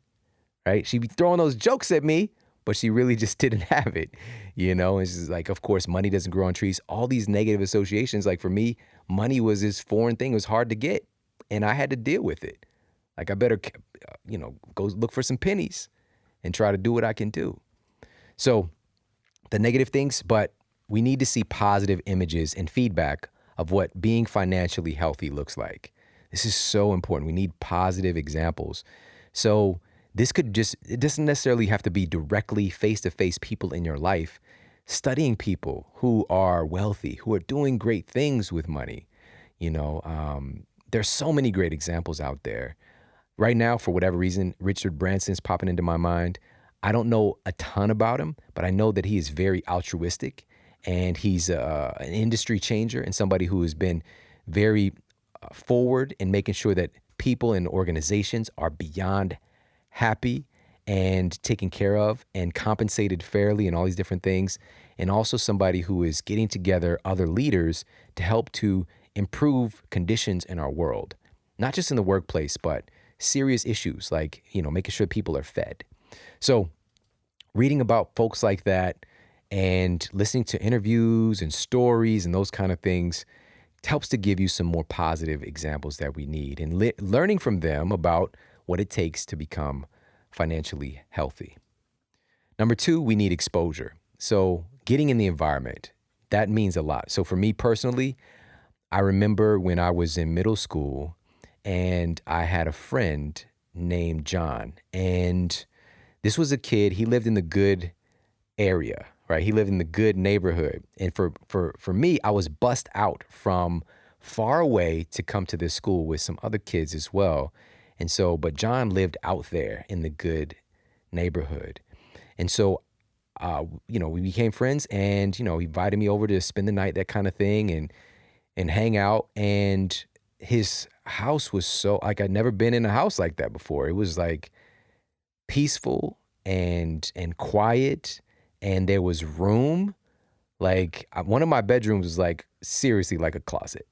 Right? She'd be throwing those jokes at me, but she really just didn't have it, And she's like, of course, money doesn't grow on trees. All these negative associations, like for me, money was this foreign thing. It was hard to get, and I had to deal with it. Like I better, go look for some pennies and try to do what I can do. So the negative things, but we need to see positive images and feedback of what being financially healthy looks like. This is so important. We need positive examples. So it doesn't necessarily have to be directly face-to-face people in your life. Studying people who are wealthy, who are doing great things with money. There's so many great examples out there. Right now, for whatever reason, Richard Branson's popping into my mind. I don't know a ton about him, but I know that he is very altruistic and he's an industry changer and somebody who has been very forward in making sure that people and organizations are beyond happy and taken care of and compensated fairly and all these different things. And also somebody who is getting together other leaders to help to improve conditions in our world, not just in the workplace, but serious issues like, making sure people are fed. So reading about folks like that and listening to interviews and stories and those kind of things helps to give you some more positive examples that we need and learning from them about what it takes to become financially healthy. Number two, we need exposure. So getting in the environment, that means a lot. So for me personally, I remember when I was in middle school and I had a friend named John, and this was a kid, he lived in the good area, right? He lived in the good neighborhood. And for me, I was bussed out from far away to come to this school with some other kids as well. And so, but John lived out there in the good neighborhood. And so, we became friends and, he invited me over to spend the night, that kind of thing, and hang out. And his house was so, like, I'd never been in a house like that before. It was like peaceful and quiet, and there was room. Like one of my bedrooms was like seriously like a closet,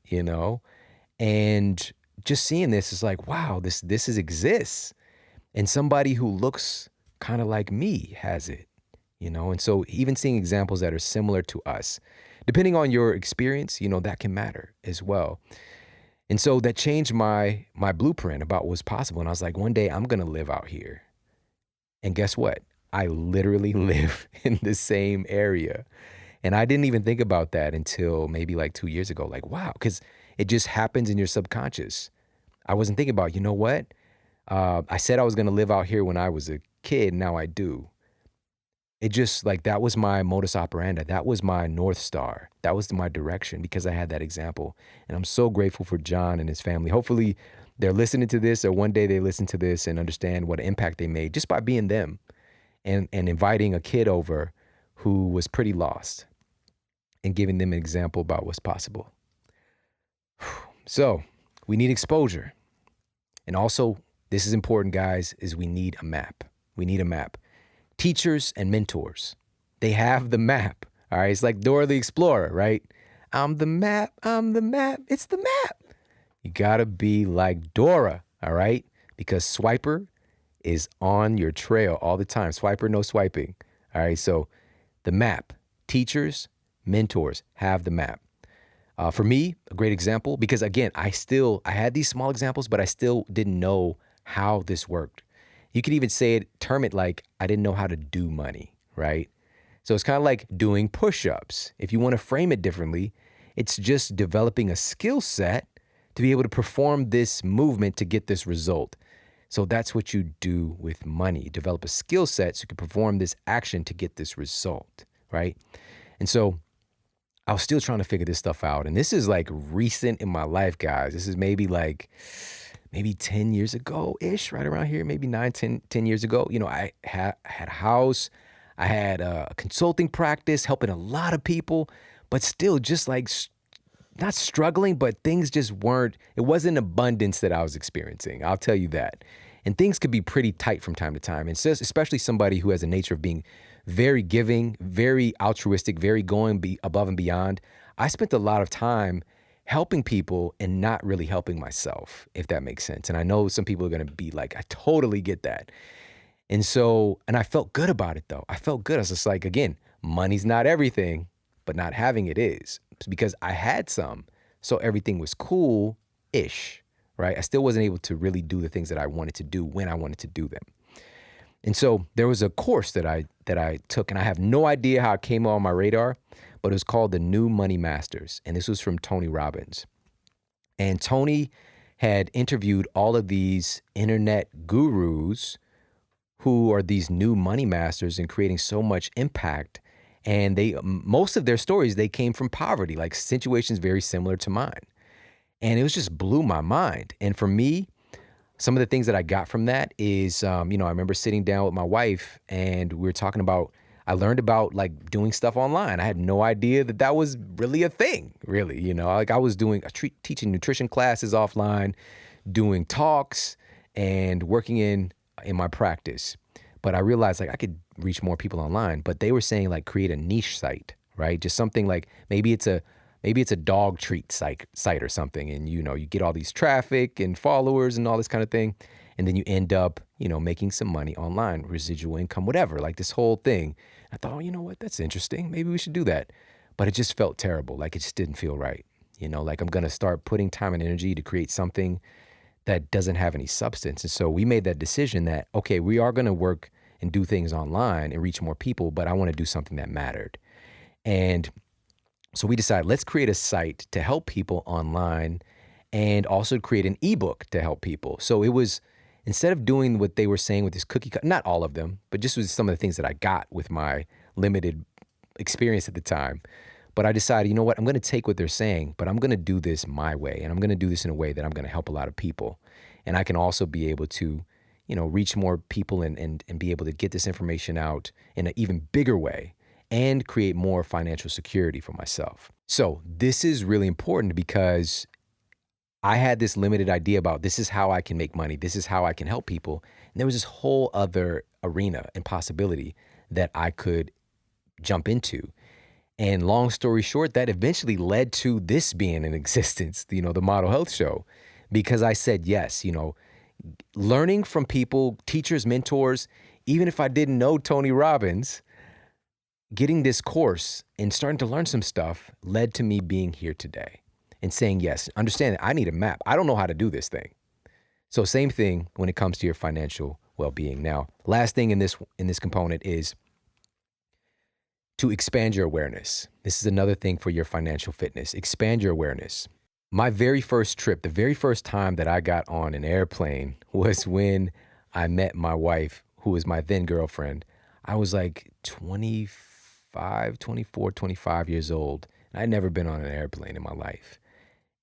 and just seeing this is like, wow, this exists, and somebody who looks kind of like me has it, and so even seeing examples that are similar to us, depending on your experience, that can matter as well. And so that changed my blueprint about what's possible. And I was like, one day I'm going to live out here. And guess what? I literally live in the same area. And I didn't even think about that until maybe like 2 years ago. Like, wow, because it just happens in your subconscious. I wasn't thinking about, what? I said I was going to live out here when I was a kid. Now I do. it just like that was my modus operandi. That was my North Star. That was my direction because I had that example. And I'm so grateful for John and his family. Hopefully they're listening to this, or one day they listen to this and understand what impact they made just by being them and inviting a kid over who was pretty lost and giving them an example about what's possible. So we need exposure. And also, this is important, guys, is we need a map. We need a map. Teachers and mentors, they have the map. All right. It's like Dora the Explorer, right? I'm the map. It's the map. You got to be like Dora. All right. Because Swiper is on your trail all the time. Swiper, no swiping. All right. So the map, teachers, mentors have the map. For me, a great example, because again, I had these small examples, but I still didn't know how this worked. You could even term it like I didn't know how to do money, right? So it's kind of like doing push-ups. If you want to frame it differently, it's just developing a skill set to be able to perform this movement to get this result. So that's what you do with money. You develop a skill set so you can perform this action to get this result, right? And so I was still trying to figure this stuff out. And this is like recent in my life, guys. This is maybe 10 years ago-ish, right around here, maybe 10 years ago. You know, I had a house, I had a consulting practice, helping a lot of people, but still just like not struggling, but things just it wasn't abundance that I was experiencing. I'll tell you that. And things could be pretty tight from time to time. And especially somebody who has a nature of being very giving, very altruistic, very going above and beyond. I spent a lot of time helping people and not really helping myself, if that makes sense. And I know some people are going to be like, I totally get that. And I felt good about it though. I felt good. I was just like, again, money's not everything, but not having it is, because I had some. So everything was cool-ish, right? I still wasn't able to really do the things that I wanted to do when I wanted to do them. And so there was a course that I took, and I have no idea how it came on my radar, but it was called the New Money Masters. And this was from Tony Robbins. And Tony had interviewed all of these internet gurus who are these new money masters and creating so much impact. And most of their stories, they came from poverty, like situations very similar to mine. And it was just blew my mind. And for me, some of the things that I got from that is, I remember sitting down with my wife and we were talking about, I learned about like doing stuff online. I had no idea that was really a thing, really. Like I was teaching nutrition classes offline, doing talks and working in my practice. But I realized like I could reach more people online, but they were saying like create a niche site, right? Just something like maybe it's a dog treat site or something. And, you get all these traffic and followers and all this kind of thing. And then you end up, making some money online, residual income, whatever, like this whole thing. I thought, oh, you know what? That's interesting. Maybe we should do that. But it just felt terrible. Like it just didn't feel right. Like I'm going to start putting time and energy to create something that doesn't have any substance. And so we made that decision that, okay, we are going to work and do things online and reach more people, but I want to do something that mattered. And so we decided, let's create a site to help people online and also create an ebook to help people. So it was, instead of doing what they were saying with this cookie cut, not all of them, but just with some of the things that I got with my limited experience at the time. But I decided, you know what, I'm going to take what they're saying, but I'm going to do this my way. And I'm going to do this in a way that I'm going to help a lot of people. And I can also be able to, reach more people and be able to get this information out in an even bigger way and create more financial security for myself. So this is really important because I had this limited idea about this is how I can make money. This is how I can help people. And there was this whole other arena and possibility that I could jump into. And long story short, that eventually led to this being in existence, the Model Health Show, because I said yes, learning from people, teachers, mentors, even if I didn't know Tony Robbins, getting this course and starting to learn some stuff led to me being here today and saying, yes, understand that I need a map. I don't know how to do this thing. So same thing when it comes to your financial well-being. Now, last thing in this component is to expand your awareness. This is another thing for your financial fitness. Expand your awareness. My very first trip, the very first time that I got on an airplane was when I met my wife, who was my then girlfriend. I was like 24, 25 years old. And I'd never been on an airplane in my life.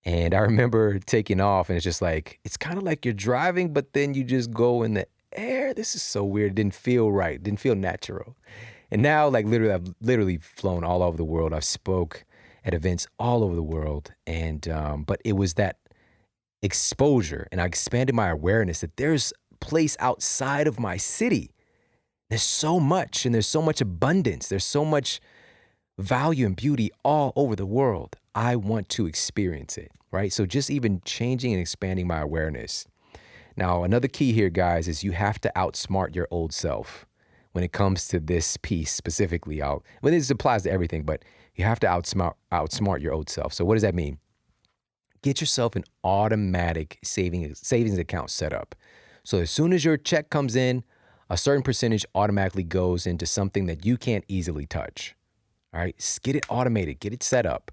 And I remember taking off, and it's just like, it's kind of like you're driving, but then you just go in the air. This is so weird. It didn't feel right. It didn't feel natural. And now, like, literally, I've literally flown all over the world. I've spoke at events all over the world. And, but it was that exposure, and I expanded my awareness that there's a place outside of my city. There's so much, and there's so much abundance. There's so much value and beauty all over the world. I want to experience it, right? So just even changing and expanding my awareness. Now, another key here, guys, is you have to outsmart your old self when it comes to this piece specifically. This applies to everything, but you have to outsmart your old self. So what does that mean? Get yourself an automatic savings account set up. So as soon as your check comes in, a certain percentage automatically goes into something that you can't easily touch. All right, get it automated, get it set up,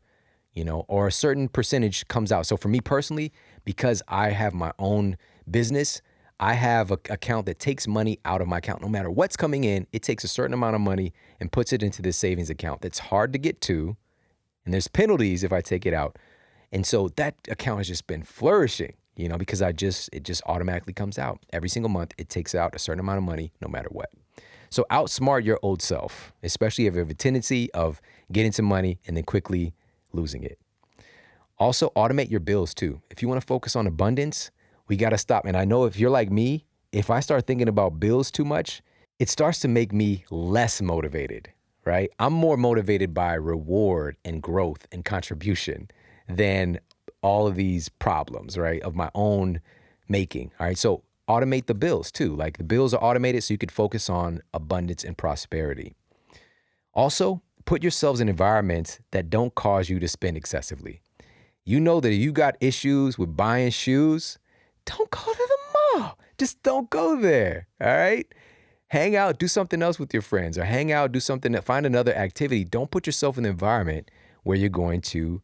or a certain percentage comes out. So for me personally, because I have my own business, I have an account that takes money out of my account. No matter what's coming in, it takes a certain amount of money and puts it into this savings account that's hard to get to. And there's penalties if I take it out. And so that account has just been flourishing, because it just automatically comes out. Every single month, it takes out a certain amount of money, no matter what. So outsmart your old self, especially if you have a tendency of getting some money and then quickly losing it. Also, automate your bills too. If you want to focus on abundance, we got to stop. And I know if you're like me, if I start thinking about bills too much, it starts to make me less motivated, right? I'm more motivated by reward and growth and contribution than all of these problems, right, of my own making. All right, so automate the bills too. Like the bills are automated so you could focus on abundance and prosperity. Also, put yourselves in environments that don't cause you to spend excessively. You know that if you got issues with buying shoes, don't go to the mall. Just don't go there, all right? Hang out, do something else with your friends, or hang out, find another activity. Don't put yourself in an environment where you're going to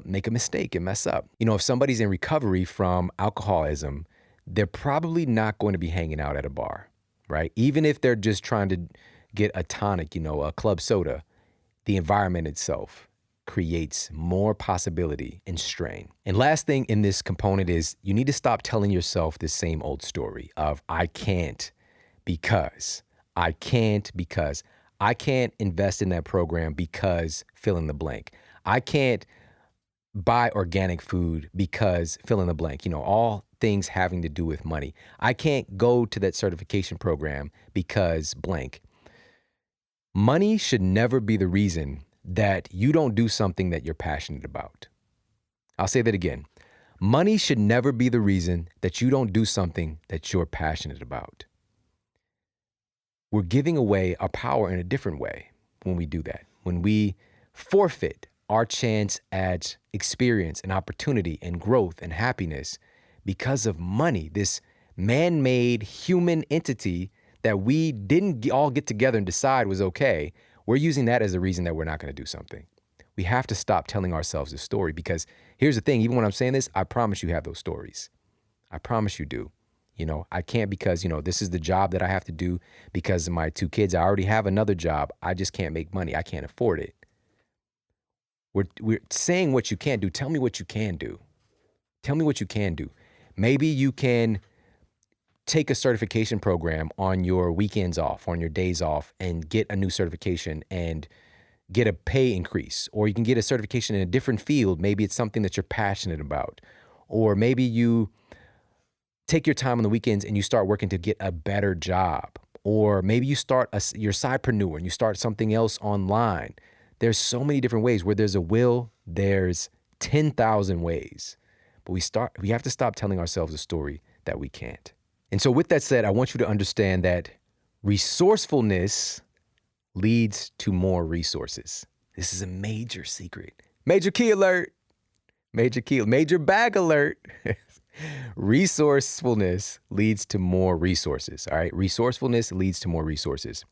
make a mistake and mess up. If somebody's in recovery from alcoholism, they're probably not going to be hanging out at a bar, right? Even if they're just trying to get a tonic, a club soda, the environment itself creates more possibility and strain. And last thing in this component is you need to stop telling yourself the same old story of I can't because I can't invest in that program because fill in the blank. I can't buy organic food because fill in the blank, all things having to do with money. I can't go to that certification program because blank. Money should never be the reason that you don't do something that you're passionate about. I'll say that again. Money should never be the reason that you don't do something that you're passionate about. We're giving away our power in a different way when we do that. When we forfeit our chance at experience and opportunity and growth and happiness because of money, this man-made human entity that we didn't all get together and decide was okay, we're using that as a reason that we're not going to do something. We have to stop telling ourselves this story because here's the thing, even when I'm saying this, I promise you have those stories. I promise you do. I can't because, this is the job that I have to do because of my 2 kids. I already have another job. I just can't make money. I can't afford it. We're saying what you can't do. Tell me what you can do. Tell me what you can do. Maybe you can take a certification program on your weekends off, on your days off, and get a new certification and get a pay increase. Or you can get a certification in a different field. Maybe it's something that you're passionate about. Or maybe you take your time on the weekends and you start working to get a better job. Or maybe you start your sidepreneur and you start something else online. There's so many different ways. Where there's a will, there's 10,000 ways. But we have to stop telling ourselves a story that we can't. And so with that said, I want you to understand that resourcefulness leads to more resources. This is a major secret. Major key alert. Major bag alert. Resourcefulness leads to more resources. All right. Resourcefulness leads to more resources.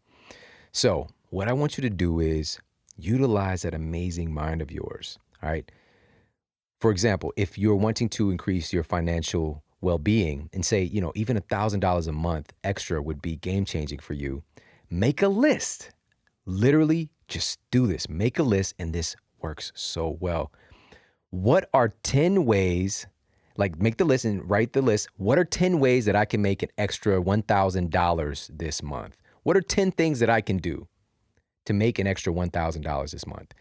So what I want you to do is utilize that amazing mind of yours. All right. For example, if you're wanting to increase your financial well-being and say, even $1,000 a month extra would be game changing for you, make a list. Literally, just do this. Make a list, and this works so well. What are 10 ways, like make the list and write the list. What are 10 ways that I can make an extra $1,000 this month? What are 10 things that I can do to make an extra $1,000 this month?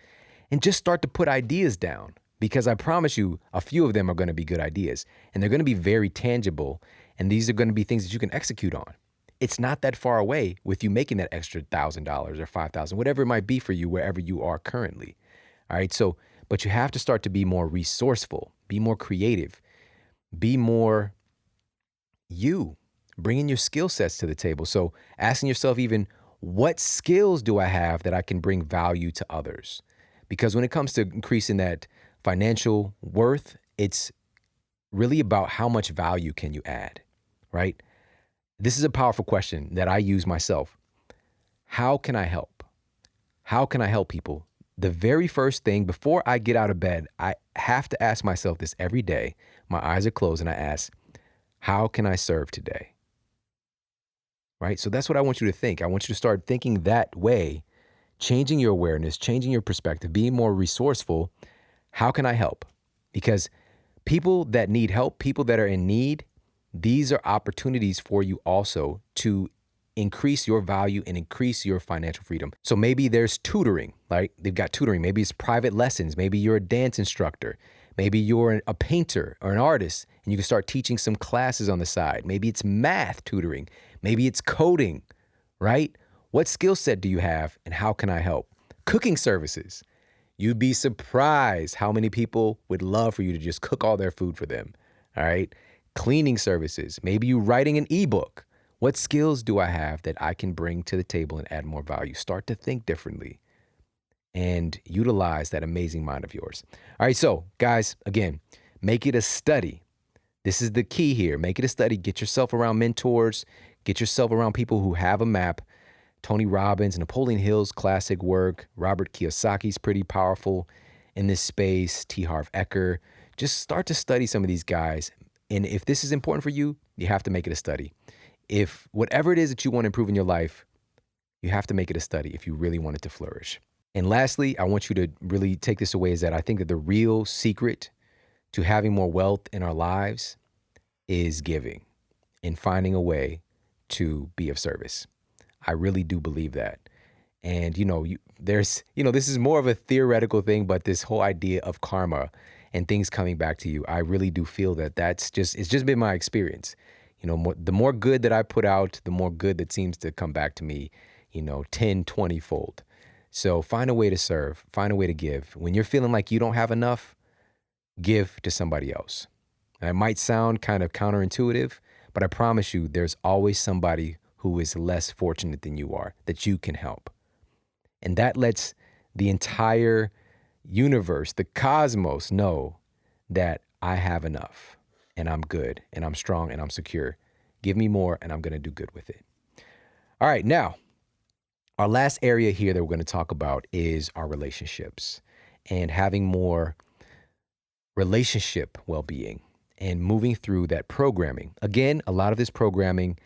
And just start to put ideas down, because I promise you a few of them are going to be good ideas, and they're going to be very tangible. And these are going to be things that you can execute on. It's not that far away with you making that extra $1,000 or $5,000, whatever it might be for you, wherever you are currently. All right. So, but you have to start to be more resourceful, be more creative, be more you, bringing your skill sets to the table. So asking yourself even, what skills do I have that I can bring value to others? Because when it comes to increasing that financial worth, it's really about how much value can you add, right? This is a powerful question that I use myself. How can I help? How can I help people? The very first thing before I get out of bed, I have to ask myself this every day. My eyes are closed and I ask, how can I serve today? Right? So that's what I want you to think. I want you to start thinking that way, changing your awareness, changing your perspective, being more resourceful. How can I help? Because people that need help, people that are in need, these are opportunities for you also to increase your value and increase your financial freedom. So maybe there's tutoring, right? They've got tutoring. Maybe it's private lessons. Maybe you're a dance instructor. Maybe you're a painter or an artist, and you can start teaching some classes on the side. Maybe it's math tutoring. Maybe it's coding, right? What skill set do you have, and how can I help? Cooking services. You'd be surprised how many people would love for you to just cook all their food for them, all right? Cleaning services. Maybe you writing an ebook. What skills do I have that I can bring to the table and add more value? Start to think differently and utilize that amazing mind of yours. All right, so guys, again, make it a study. This is the key here. Make it a study. Get yourself around mentors. Get yourself around people who have a map. Tony Robbins, Napoleon Hill's classic work. Robert Kiyosaki's pretty powerful in this space. T. Harv Eker. Just start to study some of these guys. And if this is important for you, you have to make it a study. If whatever it is that you want to improve in your life, you have to make it a study if you really want it to flourish. And lastly, I want you to really take this away, is that I think that the real secret to having more wealth in our lives is giving and finding a way to be of service. I really do believe that. And, this is more of a theoretical thing, but this whole idea of karma and things coming back to you, I really do feel that it's just been my experience. The more good that I put out, the more good that seems to come back to me, 10, 20 fold. So find a way to serve, find a way to give. When you're feeling like you don't have enough, give to somebody else. And it might sound kind of counterintuitive, but I promise you, there's always somebody who is less fortunate than you are that you can help. And that lets the entire universe, the cosmos, know that I have enough and I'm good and I'm strong and I'm secure. Give me more and I'm going to do good with it. All right, now, our last area here that we're going to talk about is our relationships and having more relationship well-being and moving through that programming. Again, a lot of this programming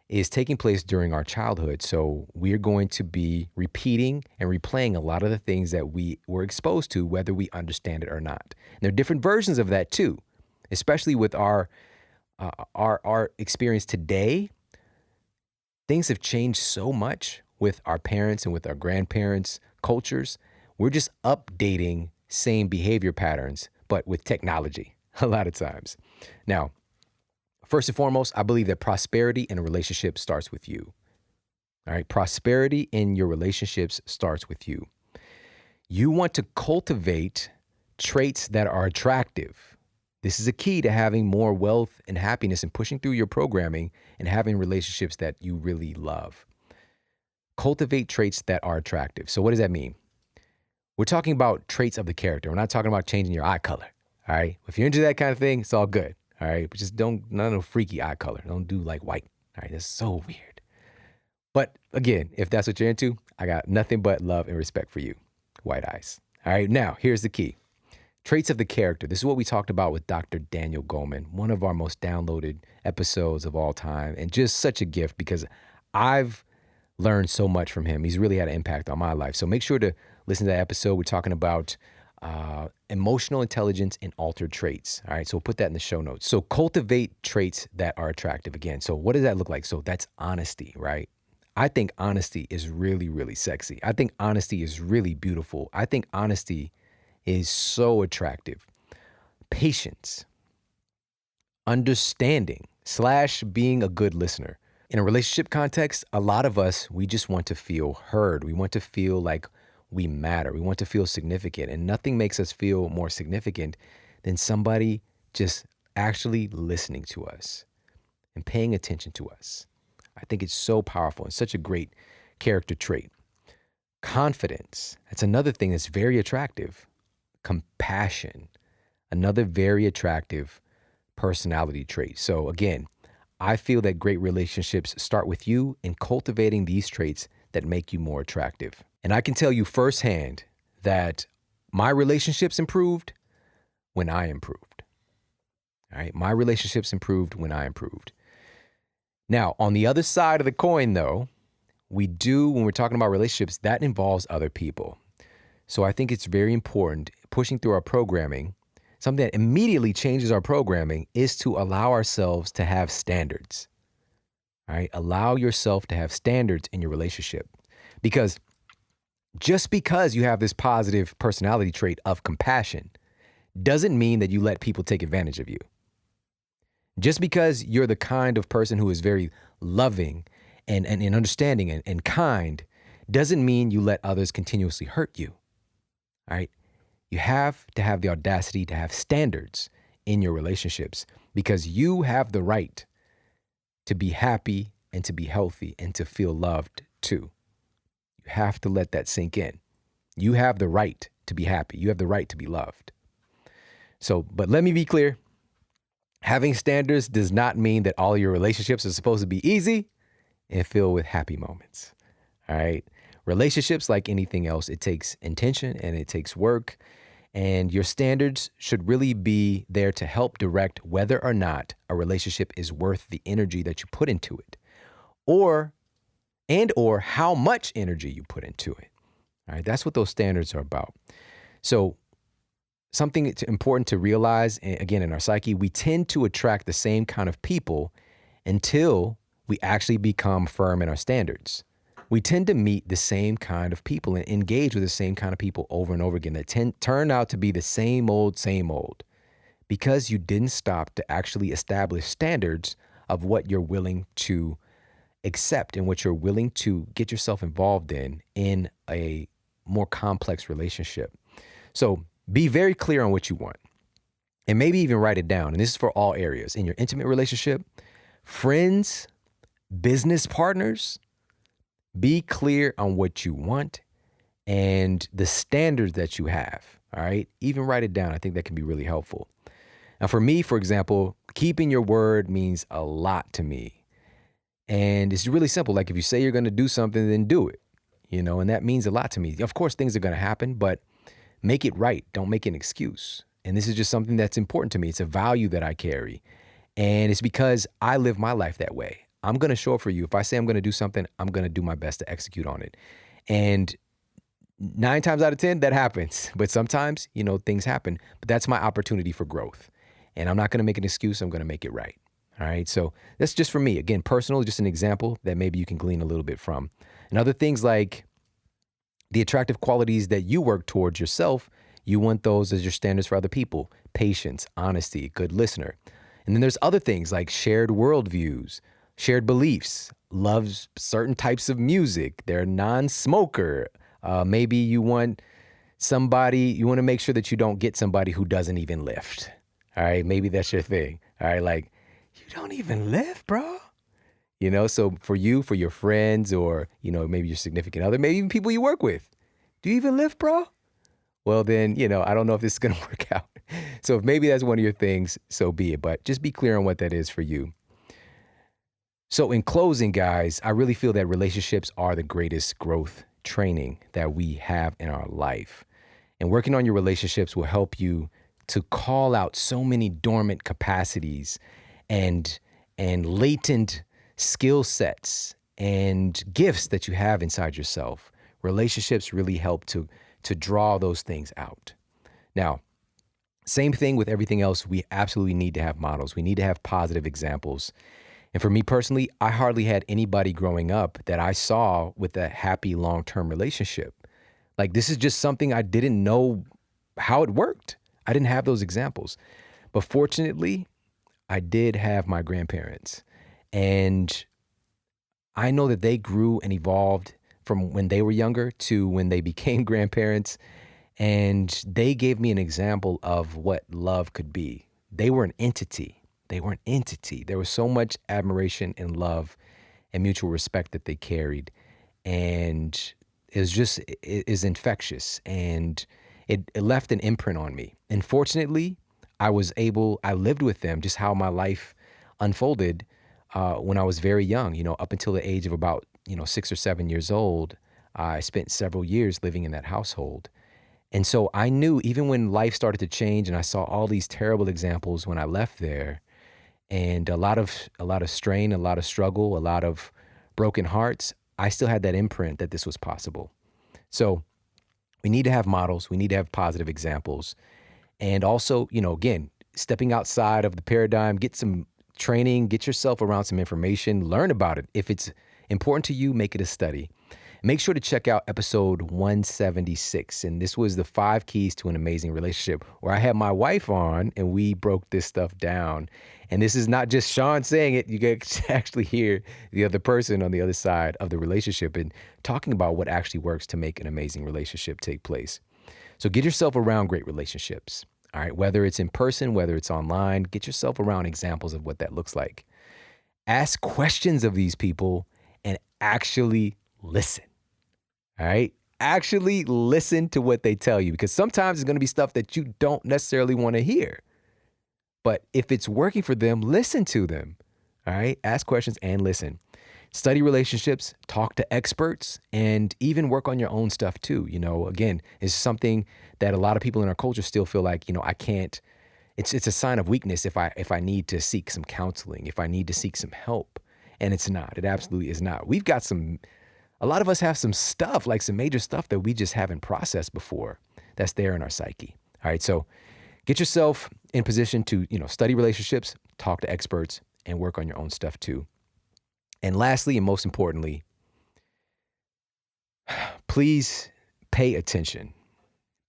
is taking place during our childhood. So we're going to be repeating and replaying a lot of the things that we were exposed to, whether we understand it or not. And there are different versions of that too, especially with our experience today. Things have changed so much with our parents and with our grandparents' cultures. We're just updating same behavior patterns, but with technology a lot of times. Now, first and foremost, I believe that prosperity in a relationship starts with you. All right. Prosperity in your relationships starts with you. You want to cultivate traits that are attractive. This is a key to having more wealth and happiness and pushing through your programming and having relationships that you really love. Cultivate traits that are attractive. So what does that mean? We're talking about traits of the character. We're not talking about changing your eye color. All right. If you're into that kind of thing, it's all good. All right. But just none of freaky eye color. Don't do like white. All right. That's so weird. But again, if that's what you're into, I got nothing but love and respect for you. White eyes. All right. Now, here's the key. Traits of the character. This is what we talked about with Dr. Daniel Goleman, one of our most downloaded episodes of all time, and just such a gift because I've learned so much from him. He's really had an impact on my life. So make sure to listen to that episode. We're talking about emotional intelligence and altered traits. All right. So we'll put that in the show notes. So cultivate traits that are attractive again. So what does that look like? So that's honesty, right? I think honesty is really, really sexy. I think honesty is really beautiful. I think honesty is so attractive. Patience, understanding / being a good listener. In a relationship context, a lot of us, we just want to feel heard. We want to feel like we matter. We want to feel significant. And nothing makes us feel more significant than somebody just actually listening to us and paying attention to us. I think it's so powerful and such a great character trait. Confidence, that's another thing that's very attractive. Compassion, another very attractive personality trait. So again, I feel that great relationships start with you in cultivating these traits that make you more attractive. And I can tell you firsthand that my relationships improved when I improved. All right, my relationships improved when I improved. Now, on the other side of the coin, though, when we're talking about relationships, that involves other people. So I think it's very important, pushing through our programming, something that immediately changes our programming is to allow ourselves to have standards. All right, allow yourself to have standards in your relationship. Because just because you have this positive personality trait of compassion doesn't mean that you let people take advantage of you. Just because you're the kind of person who is very loving and understanding and kind doesn't mean you let others continuously hurt you. All right. You have to have the audacity to have standards in your relationships because you have the right to be happy and to be healthy and to feel loved too. You have to let that sink in. You have the right to be happy. You have the right to be loved. So, but let me be clear. Having standards does not mean that all your relationships are supposed to be easy and filled with happy moments. All right. Relationships, like anything else, it takes intention and it takes work. And your standards should really be there to help direct whether or not a relationship is worth the energy that you put into it, or how much energy you put into it. All right. That's what those standards are about. So something important to realize, again, in our psyche, we tend to attract the same kind of people until we actually become firm in our standards. We tend to meet the same kind of people and engage with the same kind of people over and over again that turn out to be the same old, because you didn't stop to actually establish standards of what you're willing to accept and what you're willing to get yourself involved in a more complex relationship. So be very clear on what you want and maybe even write it down. And this is for all areas in your intimate relationship, friends, business partners. Be clear on what you want and the standards that you have. All right. Even write it down. I think that can be really helpful. Now, for me, for example, keeping your word means a lot to me. And it's really simple. Like if you say you're going to do something, then do it, and that means a lot to me. Of course, things are going to happen, but make it right. Don't make an excuse. And this is just something that's important to me. It's a value that I carry. And it's because I live my life that way. I'm going to show up for you. If I say I'm going to do something, I'm going to do my best to execute on it. And 9 times out of 10, that happens. But sometimes, things happen. But that's my opportunity for growth. And I'm not going to make an excuse. I'm going to make it right. All right. So that's just for me. Again, personal, just an example that maybe you can glean a little bit from. And other things like the attractive qualities that you work towards yourself, you want those as your standards for other people. Patience, honesty, good listener. And then there's other things like shared worldviews, shared beliefs, loves certain types of music. They're non-smoker. Maybe you want to make sure that you don't get somebody who doesn't even lift. All right. Maybe that's your thing. All right. Like, you don't even lift, bro. So for you, for your friends or, maybe your significant other, maybe even people you work with. Do you even lift, bro? Well, then, I don't know if this is going to work out. So if maybe that's one of your things, so be it. But just be clear on what that is for you. So in closing, guys, I really feel that relationships are the greatest growth training that we have in our life. And working on your relationships will help you to call out so many dormant capacities and latent skill sets and gifts that you have inside yourself. Relationships really help to draw those things out. Now, same thing with everything else. We absolutely need to have models. We need to have positive examples. And for me personally, I hardly had anybody growing up that I saw with a happy long-term relationship. Like, this is just something I didn't know how it worked. I didn't have those examples. But fortunately, I did have my grandparents. And I know that they grew and evolved from when they were younger to when they became grandparents. And they gave me an example of what love could be. They were an entity. They were an entity. There was so much admiration and love and mutual respect that they carried. And it is infectious. And it left an imprint on me. And fortunately, I lived with them, just how my life unfolded when I was very young, up until the age of about, 6 or 7 years old. I spent several years living in that household. And so I knew even when life started to change and I saw all these terrible examples when I left there, and a lot of strain, a lot of struggle, a lot of broken hearts, I still had that imprint that this was possible. So we need to have models. We need to have positive examples. And also, again, stepping outside of the paradigm, get some training, get yourself around some information, learn about it. If it's important to you, make it a study. Make sure to check out episode 176. And this was the 5 keys to an amazing relationship, where I had my wife on and we broke this stuff down. And this is not just Shawn saying it. You can actually hear the other person on the other side of the relationship and talking about what actually works to make an amazing relationship take place. So get yourself around great relationships. All right. Whether it's in person, whether it's online, get yourself around examples of what that looks like. Ask questions of these people and actually listen. All right. Actually listen to what they tell you, because sometimes it's going to be stuff that you don't necessarily want to hear. But if it's working for them, listen to them. All right. Ask questions and listen. Study relationships, talk to experts, and even work on your own stuff too. Again, it's something that a lot of people in our culture still feel like, I can't. It's a sign of weakness if I need to seek some counseling, if I need to seek some help. And it's not. It absolutely is not. A lot of us have some stuff, like some major stuff that we just haven't processed before, that's there in our psyche. All right. So get yourself in position to, study relationships, talk to experts, and work on your own stuff too. And lastly, and most importantly, please pay attention.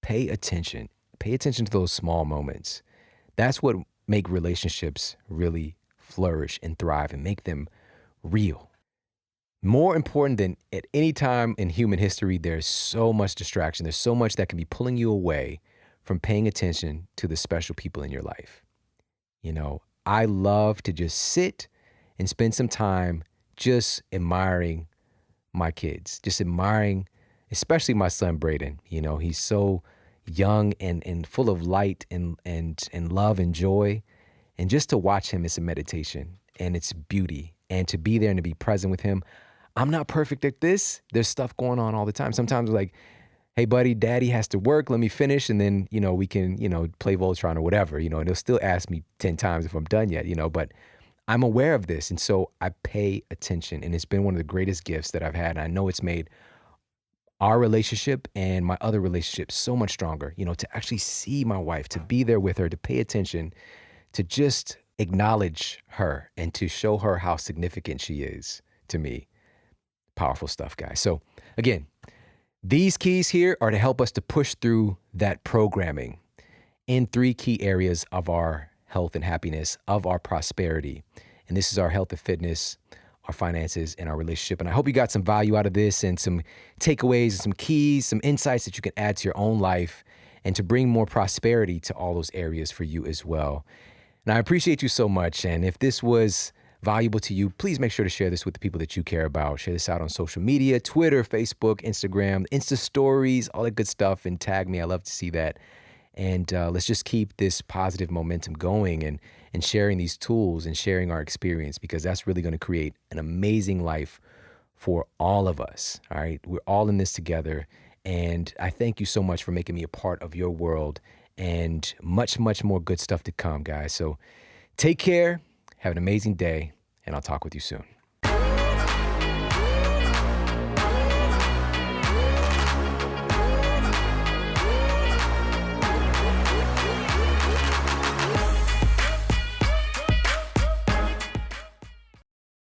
Pay attention. Pay attention to those small moments. That's what make relationships really flourish and thrive and make them real. More important than at any time in human history, there's so much distraction. There's so much that can be pulling you away from paying attention to the special people in your life. I love to just sit and spend some time just admiring my kids, just admiring, especially my son, Braden. He's so young and full of light and love and joy. And just to watch him is a meditation, and it's beauty. And to be there and to be present with him. I'm not perfect at this. There's stuff going on all the time. Sometimes like, hey, buddy, daddy has to work. Let me finish. And then, we can, play Voltron or whatever, and he'll still ask me 10 times if I'm done yet, but I'm aware of this. And so I pay attention, and it's been one of the greatest gifts that I've had. And I know it's made our relationship and my other relationships so much stronger, to actually see my wife, to be there with her, to pay attention, to just acknowledge her and to show her how significant she is to me. Powerful stuff, guys. So again, these keys here are to help us to push through that programming in 3 key areas of our health and happiness, of our prosperity. And this is our health and fitness, our finances, and our relationship. And I hope you got some value out of this and some takeaways and some keys, some insights that you can add to your own life and to bring more prosperity to all those areas for you as well. And I appreciate you so much. And if this was valuable to you, please make sure to share this with the people that you care about. Share this out on social media, Twitter, Facebook, Instagram, Insta stories, all that good stuff, and tag me. I love to see that. And let's just keep this positive momentum going and sharing these tools and sharing our experience, because that's really going to create an amazing life for all of us. All right. We're all in this together. And I thank you so much for making me a part of your world, and much, much more good stuff to come, guys. So take care. Have an amazing day, and I'll talk with you soon.